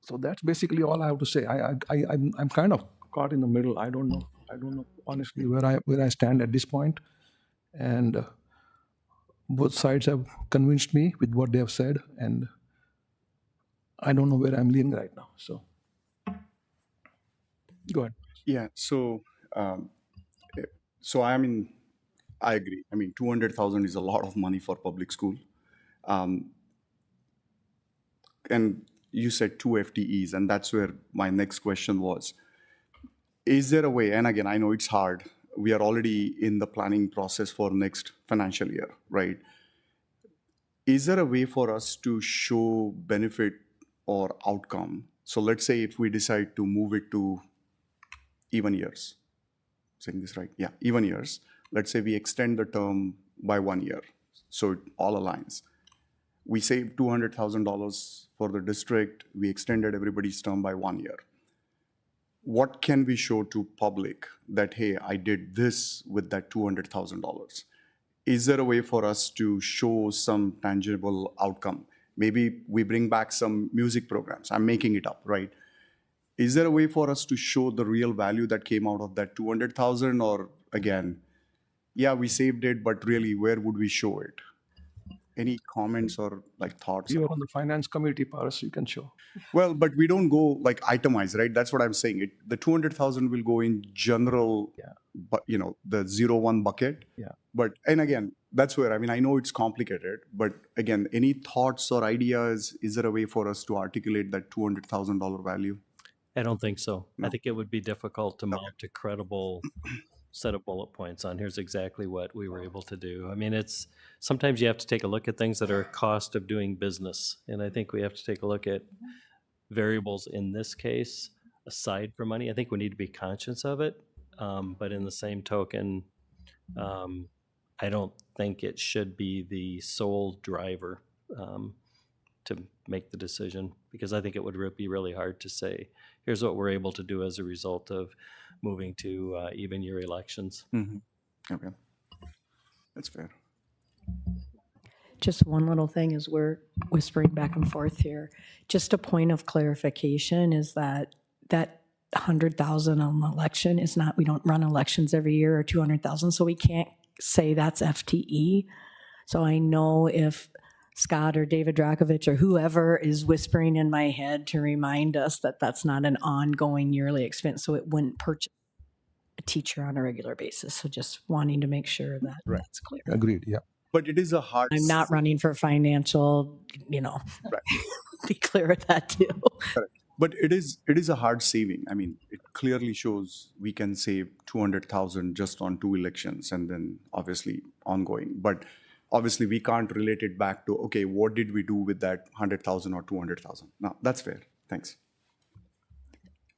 So that's basically all I have to say. I'm kind of caught in the middle. I don't know honestly where I stand at this point. And both sides have convinced me with what they have said, and I don't know where I'm leaning right now. So go ahead. Yeah. So I agree. I mean, 200,000 is a lot of money for public school. And you said 2 FTEs, and that's where my next question was. Is there a way, and again, I know it's hard, we are already in the planning process for next financial year, right? Is there a way for us to show benefit or outcome? So let's say if we decide to move it to even years, saying this right? Yeah, even years. Let's say we extend the term by 1 year, so it all aligns. We saved $200,000 for the district. We extended everybody's term by 1 year. What can we show to public that, hey, I did this with that $200,000? Is there a way for us to show some tangible outcome? Maybe we bring back some music programs. I'm making it up, right? Is there a way for us to show the real value that came out of that 200,000? Or again, yeah, we saved it, but really, where would we show it? Any comments or like thoughts? You're on the finance committee, Paras, you can show. Well, but we don't go like itemized, right? That's what I'm saying. The 200,000 will go in general, but the 0-1 bucket. Yeah. But, and again, that's where, I mean, I know it's complicated, but again, any thoughts or ideas? Is there a way for us to articulate that $200,000 value? I don't think so. No. I think it would be difficult to mount a credible set of bullet points on here's exactly what we were able to do. I mean, it's sometimes you have to take a look at things that are a cost of doing business. And I think we have to take a look at variables in this case, aside from money. I think we need to be conscious of it. But in the same token, I don't think it should be the sole driver to make the decision, because I think it would be really hard to say, here's what we're able to do as a result of moving to even year elections. Mm-hmm. Okay. That's fair. Just one little thing as we're whispering back and forth here. Just a point of clarification is that 100,000 on the election is not, we don't run elections every year, or 200,000, so we can't say that's FTE. So I know if Scott or David Drakovich or whoever is whispering in my head to remind us that that's not an ongoing yearly expense, so it wouldn't purchase a teacher on a regular basis. So just wanting to make sure that Right. that's clear. Agreed, yeah. But it is a hard. I'm not running for financial, Right. be clear with that too. Correct. But it is a hard saving. I mean, it clearly shows we can save 200,000 just on 2 elections, and then obviously ongoing. But obviously we can't relate it back to, okay, what did we do with that 100,000 or 200,000? No, that's fair. Thanks.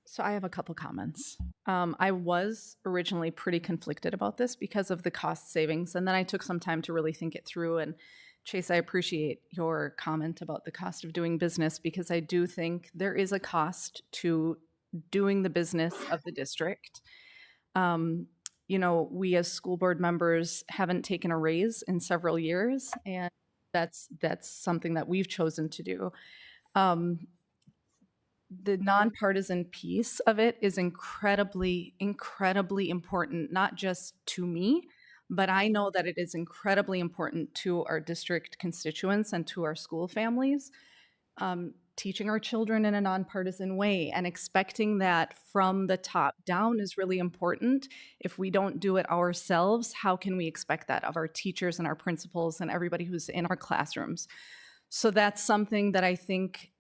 So I have a couple comments. I was originally pretty conflicted about this because of the cost savings, and then I took some time to really think it through. And Chase, I appreciate your comment about the cost of doing business, because I do think there is a cost to doing the business of the district. We as school board members haven't taken a raise in several years, and that's something that we've chosen to do. The nonpartisan piece of it is incredibly, incredibly important, not just to me, but I know that it is incredibly important to our district constituents and to our school families. Teaching our children in a nonpartisan way and expecting that from the top down is really important. If we don't do it ourselves, how can we expect that of our teachers and our principals and everybody who's in our classrooms? So that's something that I think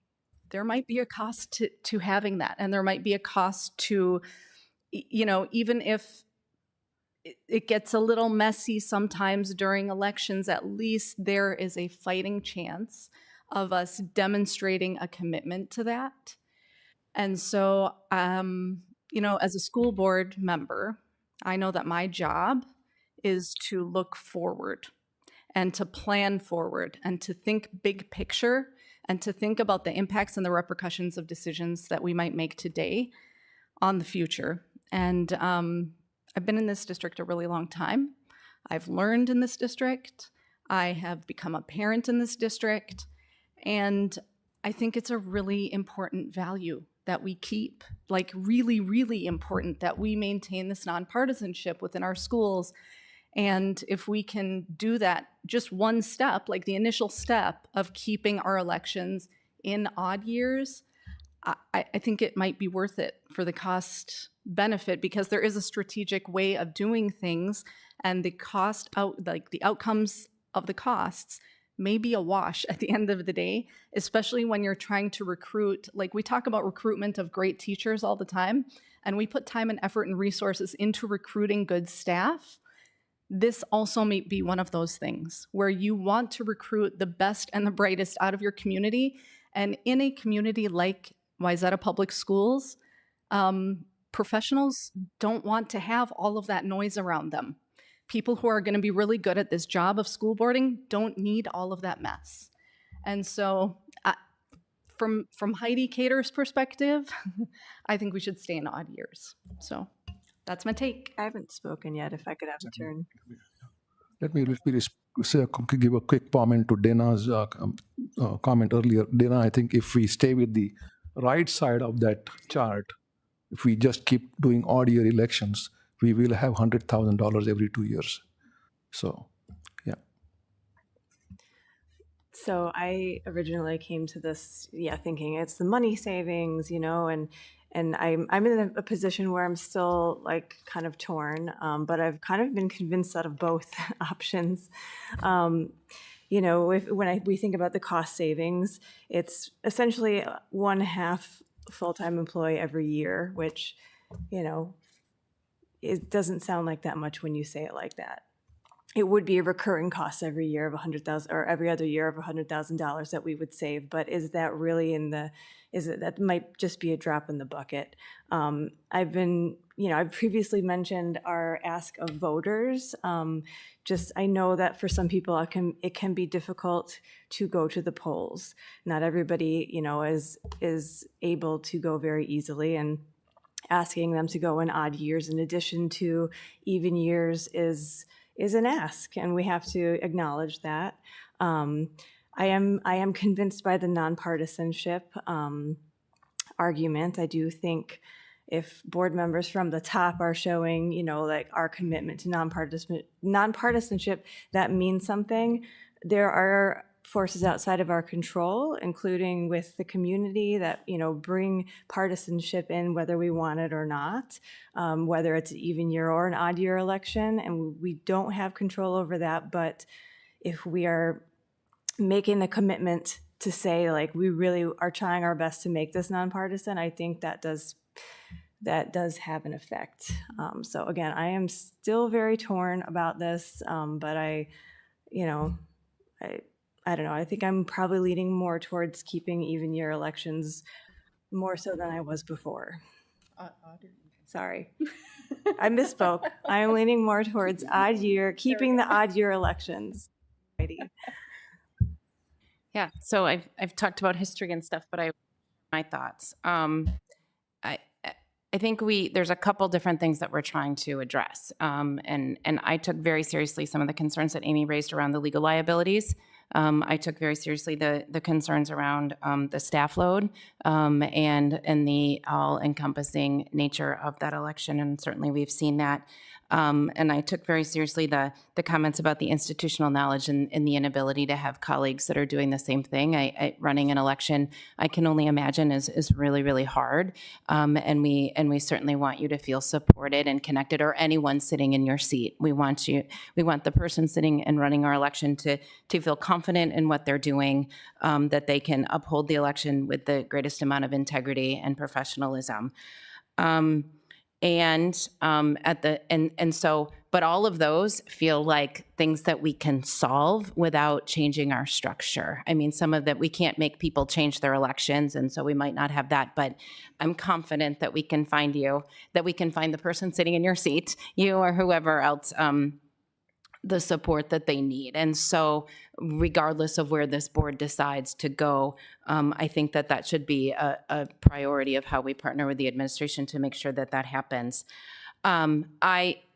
there might be a cost to having that. And there might be a cost to, even if it gets a little messy sometimes during elections, at least there is a fighting chance of us demonstrating a commitment to that. And so, as a school board member, I know that my job is to look forward and to plan forward and to think big picture and to think about the impacts and the repercussions of decisions that we might make today on the future. And I've been in this district a really long time. I've learned in this district. I have become a parent in this district. And I think it's a really important value that we keep, like really, really important that we maintain this nonpartisanship within our schools. And if we can do that, just one step, like the initial step of keeping our elections in odd years, I think it might be worth it for the cost benefit, because there is a strategic way of doing things, and the the outcomes of the costs may be a wash at the end of the day, especially when you're trying to recruit. Like, we talk about recruitment of great teachers all the time, and we put time and effort and resources into recruiting good staff. This also may be one of those things where you want to recruit the best and the brightest out of your community. And in a community like Wayzata Public Schools, professionals don't want to have all of that noise around them. People who are going to be really good at this job of school boarding don't need all of that mess. And so from Heidi Cater's perspective, I think we should stay in odd years. So that's my take. I haven't spoken yet, if I could have a turn. Let me give a quick comment to Dana's comment earlier. Dana, I think if we stay with the right side of that chart, if we just keep doing odd year elections, we will have $100,000 every 2 years. So, yeah. So I originally came to this, thinking it's the money savings, and I'm in a position where I'm still like kind of torn, but I've kind of been convinced out of both options. When we think about the cost savings, it's essentially 1/2 full-time employee every year, which, it doesn't sound like that much when you say it like that. It would be a recurring cost every year of $100,000, or every other year of $100,000 that we would save. But is that really that might just be a drop in the bucket. I've previously mentioned our ask of voters. I know that for some people it can be difficult to go to the polls. Not everybody, is able to go very easily, and asking them to go in odd years in addition to even years is an ask, and we have to acknowledge that. I am convinced by the nonpartisanship argument. I do think if board members from the top are showing, like our commitment to nonpartisanship, that means something. There are forces outside of our control, including with the community, that bring partisanship in whether we want it or not, whether it's an even year or an odd year election, and we don't have control over that. But if we are making the commitment to say, like, we really are trying our best to make this nonpartisan, I think that does have an effect. So again, I am still very torn about this, but I don't know. I think I'm probably leaning more towards keeping even year elections more so than I was before. Sorry, I misspoke. I am leaning more towards keeping the odd year elections. Yeah, so I've talked about history and stuff, but my thoughts. I think there's a couple different things that we're trying to address, and I took very seriously some of the concerns that Amy raised around the legal liabilities. I took very seriously the concerns around the staff load and the all-encompassing nature of that election, and certainly we've seen that. And I took very seriously the comments about the institutional knowledge and the inability to have colleagues that are doing the same thing. Running an election, I can only imagine, is really, really hard. And we certainly want you to feel supported and connected, or anyone sitting in your seat. We want the person sitting and running our election to feel confident in what they're doing, that they can uphold the election with the greatest amount of integrity and professionalism. And but all of those feel like things that we can solve without changing our structure. I mean, some of that we can't make people change their elections, and so we might not have that. But I'm confident that we can find the person sitting in your seat, you or whoever else, the support that they need. And so regardless of where this board decides to go, I think that should be a priority of how we partner with the administration to make sure that happens.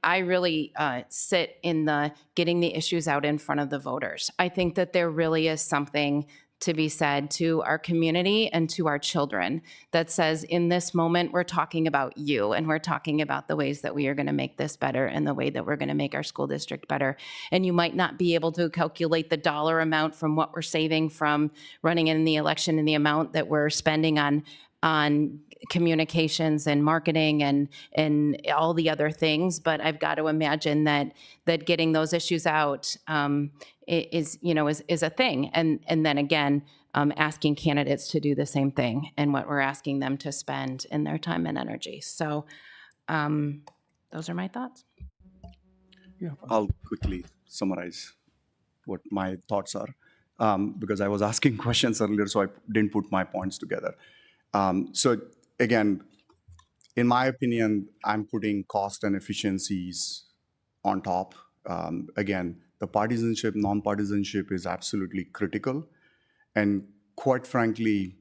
I really sit in the getting the issues out in front of the voters. I think that there really is something to be said to our community and to our children that says, in this moment, we're talking about you, and we're talking about the ways that we are going to make this better and the way that we're going to make our school district better. And you might not be able to calculate the dollar amount from what we're saving from running in the election and the amount that we're spending on communications and marketing and all the other things, but I've got to imagine that getting those issues out is a thing. And then again, asking candidates to do the same thing and what we're asking them to spend in their time and energy. So those are my thoughts. Yeah. I'll quickly summarize what my thoughts are, because I was asking questions earlier, so I didn't put my points together. So again, in my opinion, I'm putting cost and efficiencies on top. Again, the partisanship, non-partisanship is absolutely critical. And quite frankly,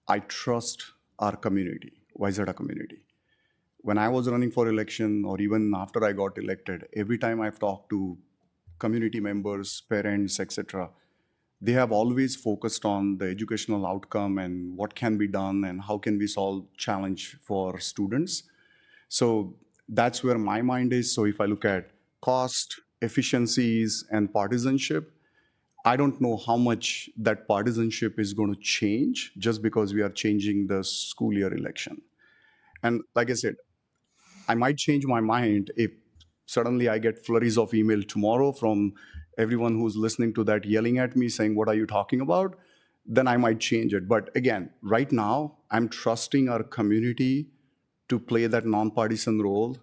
I trust our community, Wayzata community. When I was running for election, or even after I got elected, every time I've talked to community members, parents, etc., they have always focused on the educational outcome and what can be done and how can we solve challenge for students. So that's where my mind is. So if I look at cost, efficiencies, and partisanship, I don't know how much that partisanship is going to change just because we are changing the school year election. And like I said, I might change my mind if suddenly I get flurries of email tomorrow from everyone who's listening to that yelling at me saying, what are you talking about? Then I might change it. But again, right now, I'm trusting our community to play that nonpartisan role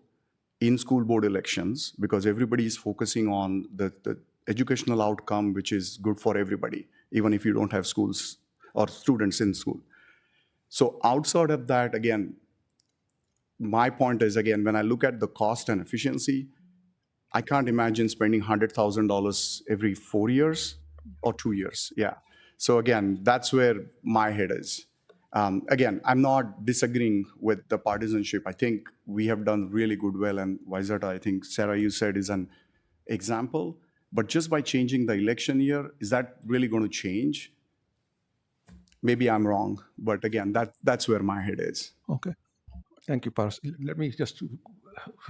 in school board elections because everybody is focusing on the educational outcome, which is good for everybody, even if you don't have schools or students in school. So outside of that, again, my point is, again, when I look at the cost and efficiency, I can't imagine spending $100,000 every 4 years or 2 years. Yeah. So again, that's where my head is. Again, I'm not disagreeing with the partisanship. I think we have done really good well, and Wayzata, I think, Sarah, you said, is an example. But just by changing the election year, is that really going to change? Maybe I'm wrong, but again, that's where my head is. Okay. Thank you, Paras. Let me just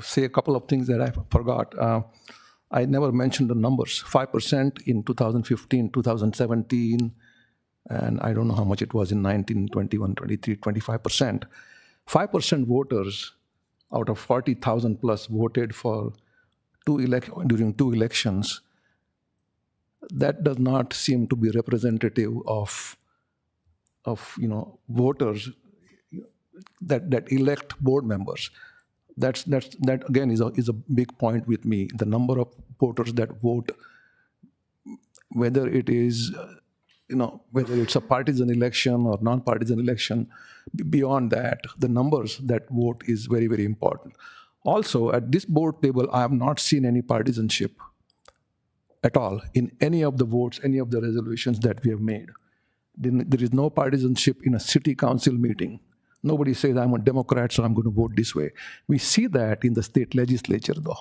say a couple of things that I forgot. I never mentioned the numbers. 5% in 2015, 2017, and I don't know how much it was in 19, 21, 23, 25%. 5% voters out of 40,000 plus voted for during two elections. That does not seem to be representative of voters that elect board members. That again is a big point with me. The number of voters that vote, whether it is whether it's a partisan election or non-partisan election, beyond that, the numbers that vote is very, very important. Also, at this board table, I have not seen any partisanship at all in any of the votes, any of the resolutions that we have made. There is no partisanship in a city council meeting. Nobody says, I'm a Democrat, so I'm going to vote this way. We see that in the state legislature, though.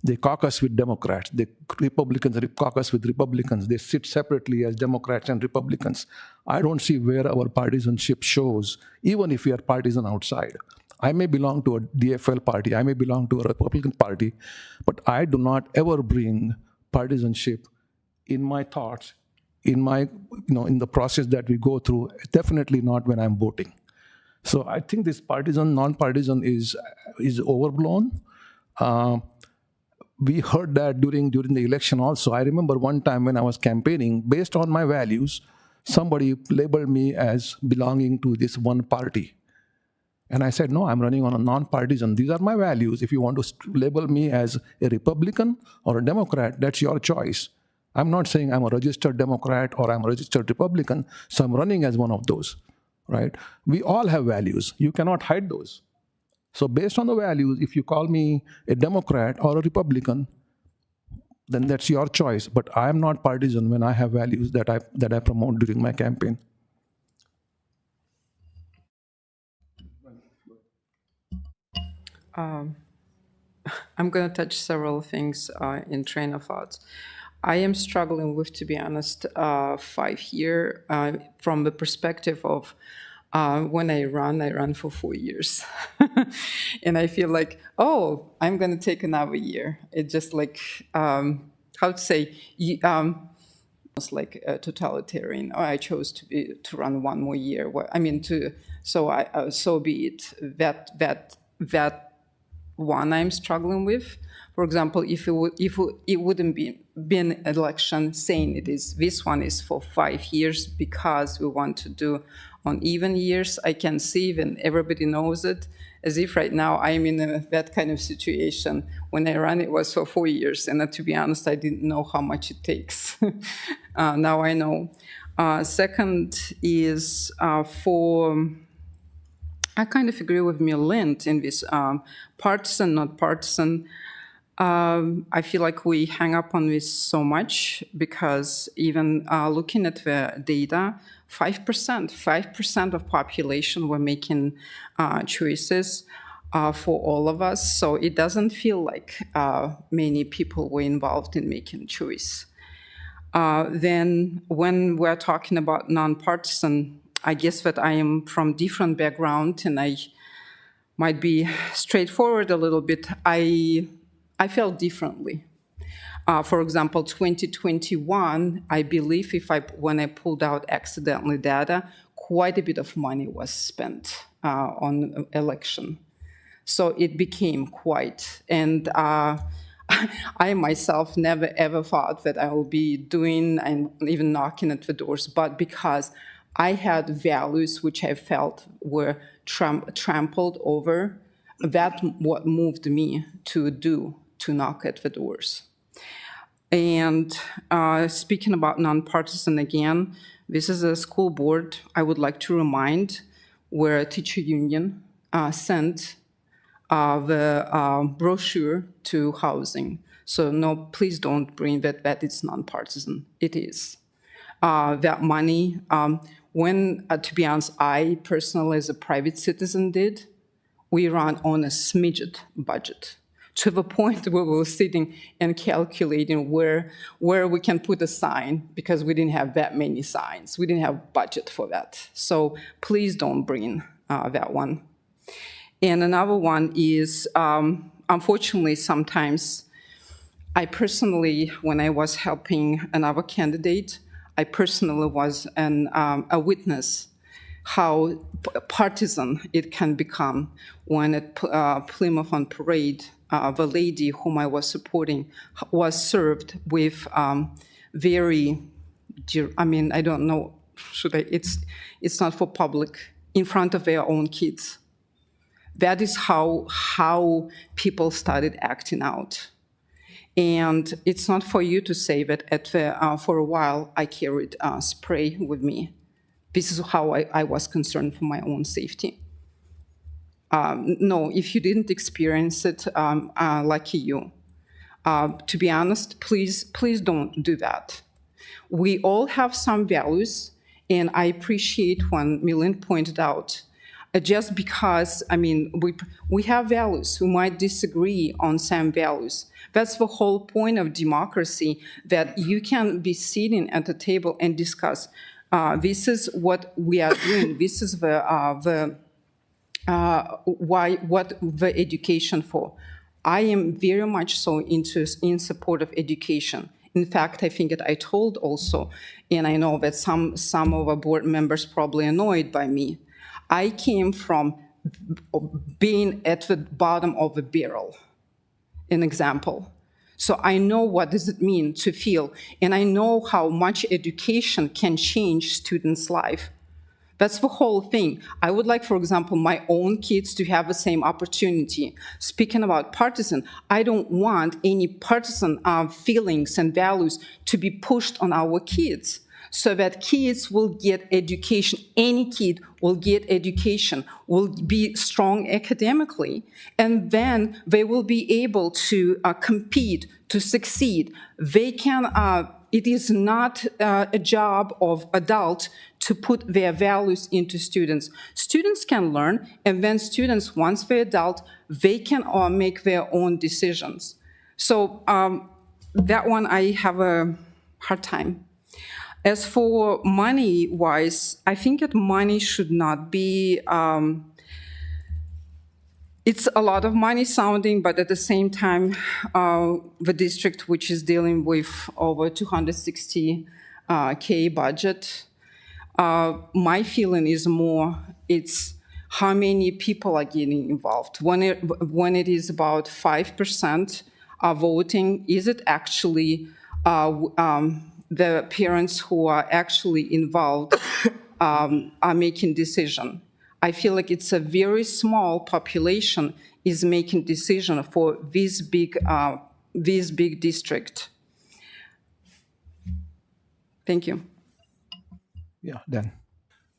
They caucus with Democrats. The Republicans caucus with Republicans. They sit separately as Democrats and Republicans. I don't see where our partisanship shows, even if we are partisan outside. I may belong to a DFL party. I may belong to a Republican party, but I do not ever bring partisanship in my thoughts, in my, in the process that we go through. Definitely not when I'm voting. So I think this partisan, non-partisan is overblown. We heard that during the election also. I remember one time when I was campaigning, based on my values, somebody labeled me as belonging to this one party. And I said, no, I'm running on a nonpartisan. These are my values. If you want to label me as a Republican or a Democrat, that's your choice. I'm not saying I'm a registered Democrat or I'm a registered Republican, so I'm running as one of those, right? We all have values. You cannot hide those. So based on the values, if you call me a Democrat or a Republican, then that's your choice. But I am not partisan when I have values that I promote during my campaign. I'm going to touch several things in train of thoughts. I am struggling with, to be honest, 5 year from the perspective of when I run for 4 years. And I feel like, oh, I'm going to take another year. It's just like, how to say, almost like a totalitarian. Oh, I chose to run one more year. Well, I mean, so be it. That one I'm struggling with. For example, if it wouldn't been an election saying this one is for 5 years because we want to do on even years, I can see when everybody knows it, as if right now I'm in that kind of situation. When I ran, it was for 4 years, and to be honest, I didn't know how much it takes. Now I know. Second is I kind of agree with Milind in this partisan, not partisan. I feel like we hang up on this so much because even looking at the data, 5% of population were making choices for all of us. So it doesn't feel like many people were involved in making choice. Then when we're talking about nonpartisan, I guess that I am from different background and I might be straightforward a little bit. I felt differently. For example, 2021, I believe when I pulled out accidentally data, quite a bit of money was spent on election. So it became quite, and I myself never ever thought that I will be doing and even knocking at the doors, but because I had values which I felt were trampled over, that's what moved me to knock at the doors. And speaking about nonpartisan again, this is a school board, I would like to remind, where a teacher union sent the brochure to housing. So no, please don't bring that it's nonpartisan. It is. That money, to be honest, I personally as a private citizen we ran on a smidget budget, to the point where we were sitting and calculating where we can put a sign, because we didn't have that many signs. We didn't have budget for that. So please don't bring that one. And another one is, unfortunately, sometimes I personally, when I was helping another candidate, I personally was a witness how partisan it can become when at Plymouth on Parade, the lady whom I was supporting was served with very, I mean, I don't know, it's not for public, in front of their own kids. That is how people started acting out. And it's not for you to say that for a while I carried spray with me. This is how I was concerned for my own safety. No, if you didn't experience it, lucky you. To be honest, please don't do that. We all have some values, and I appreciate when Milind pointed out, just because, I mean, we have values, we might disagree on some values. That's the whole point of democracy, that you can be sitting at the table and discuss, this is what we are doing, this is what the education for. I am very much so in support of education. In fact, I think that I told also, and I know that some of our board members probably annoyed by me, I came from being at the bottom of the barrel, an example. So I know what does it mean to feel, and I know how much education can change students' life. That's the whole thing. I would like, for example, my own kids to have the same opportunity. Speaking about partisan, I don't want any partisan feelings and values to be pushed on our kids, so that kids will get education. Any kid will get education, will be strong academically, and then they will be able to compete, to succeed. They can. It is not a job of adult to put their values into students. Students can learn, and then students, once they're adult, they can make their own decisions. So that one I have a hard time. As for money-wise, I think that money should not be, it's a lot of money sounding, but at the same time, the district, which is dealing with over 260K budget, my feeling is more, it's how many people are getting involved. When it is about 5% voting, is it actually the parents who are actually involved are making decision? I feel like it's a very small population is making decision for this big district. Thank you. Yeah, Dan.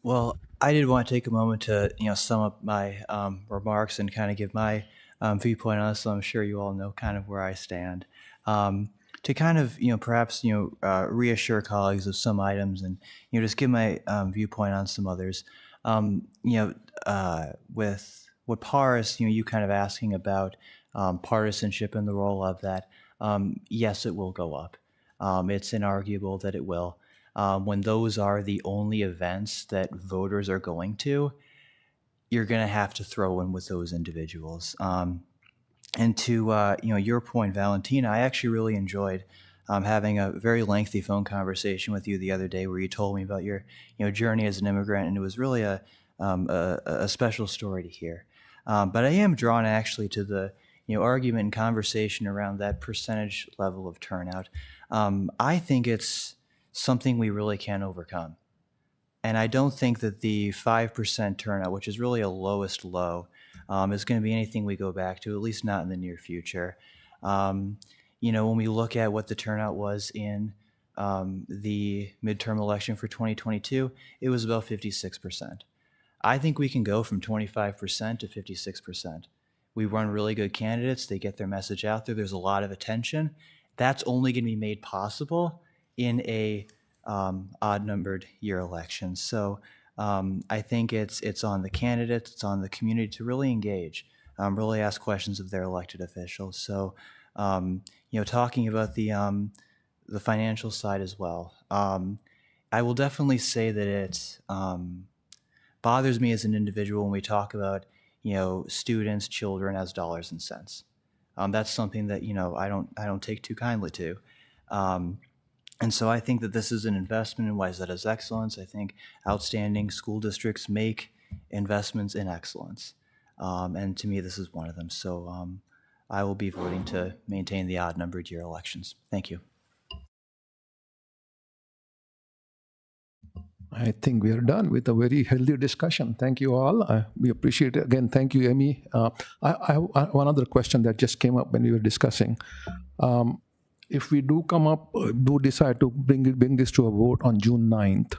Well, I did want to take a moment to sum up my remarks and kind of give my viewpoint on this. So I'm sure you all know kind of where I stand. To kind of perhaps reassure colleagues of some items and just give my viewpoint on some others. With what Paris, you kind of asking about partisanship and the role of that. Yes, it will go up. It's inarguable that it will. When those are the only events that voters are going to, you're going to have to throw in with those individuals. And to your point, Valentina, I actually really enjoyed having a very lengthy phone conversation with you the other day, where you told me about your journey as an immigrant, and it was really a special story to hear. But I am drawn actually to the argument and conversation around that percentage level of turnout. I think it's something we really can overcome. And I don't think that the 5% turnout, which is really a lowest low, is going to be anything we go back to, at least not in the near future. When we look at what the turnout was in the midterm election for 2022, it was about 56%. I think we can go from 25% to 56%. We run really good candidates. They get their message out there. There's a lot of attention. That's only going to be made possible in a odd-numbered year election. So I think it's on the candidates, it's on the community to really engage, really ask questions of their elected officials. So, talking about the financial side as well, I will definitely say that it bothers me as an individual when we talk about students, children as dollars and cents. That's something that I don't take too kindly to. And so I think that this is an investment in Wayzata's excellence. I think outstanding school districts make investments in excellence. And to me, this is one of them. So I will be voting to maintain the odd-numbered year elections. Thank you. I think we are done with a very healthy discussion. Thank you all. We appreciate it. Again, thank you, Amy. I have one other question that just came up when we were discussing. If we do decide to bring this to a vote on June 9th,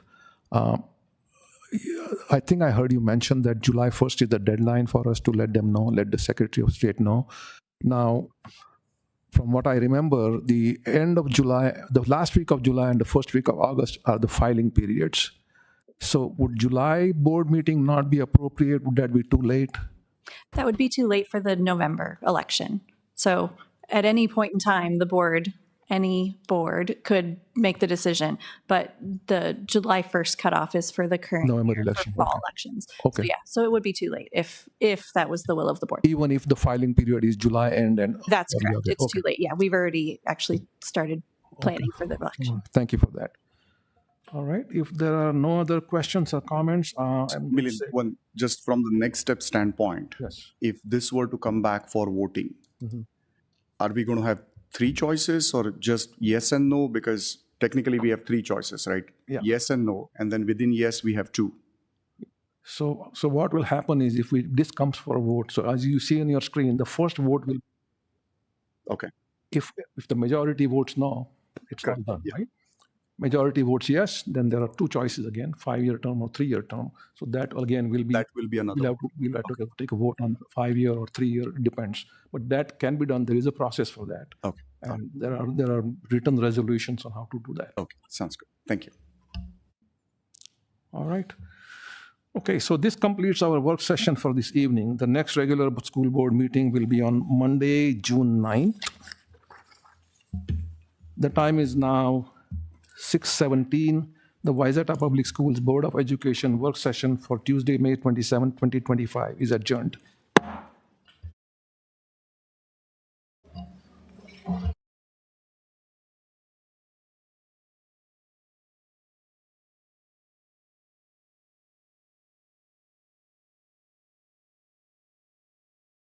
I think I heard you mention that July 1st is the deadline for us to let them know, let the Secretary of State know. Now, from what I remember, the end of July, the last week of July and the first week of August are the filing periods. So would July board meeting not be appropriate? Would that be too late? That would be too late for the November election. So at any point in time, any board could make the decision, but the July 1st cutoff is for the current November year election, for fall okay. elections. Okay. So yeah, so it would be too late if that was the will of the board. Even if the filing period is July end and That's early correct. August. It's Okay. too late. Yeah, we've already actually started planning for the election. Thank you for that. All right. If there are no other questions or comments, I'm going to Milind, say- just from the next step standpoint, Yes. if this were to come back for voting, are we going to have 3 choices or just yes and no? Because technically we have 3 choices, right? Yeah. Yes and no, and then within yes we have 2. So what will happen is if this comes for a vote, so as you see on your screen, the first vote will, Okay. if the majority votes no, it's all Correct. done, Yeah. right? Majority votes yes, then there are two choices again, 5-year term or 3-year term. So that again will be, That will be another. we'll have to take a vote on 5-year or 3-year, it depends. But that can be done. There is a process for that. Okay. And there are written resolutions on how to do that. Okay. Sounds good. Thank you. All right. Okay, so this completes our work session for this evening. The next regular school board meeting will be on Monday, June 9th. The time is now 6:17. The Wayzata Public Schools Board of Education work session for Tuesday, May 27, 2025 is adjourned.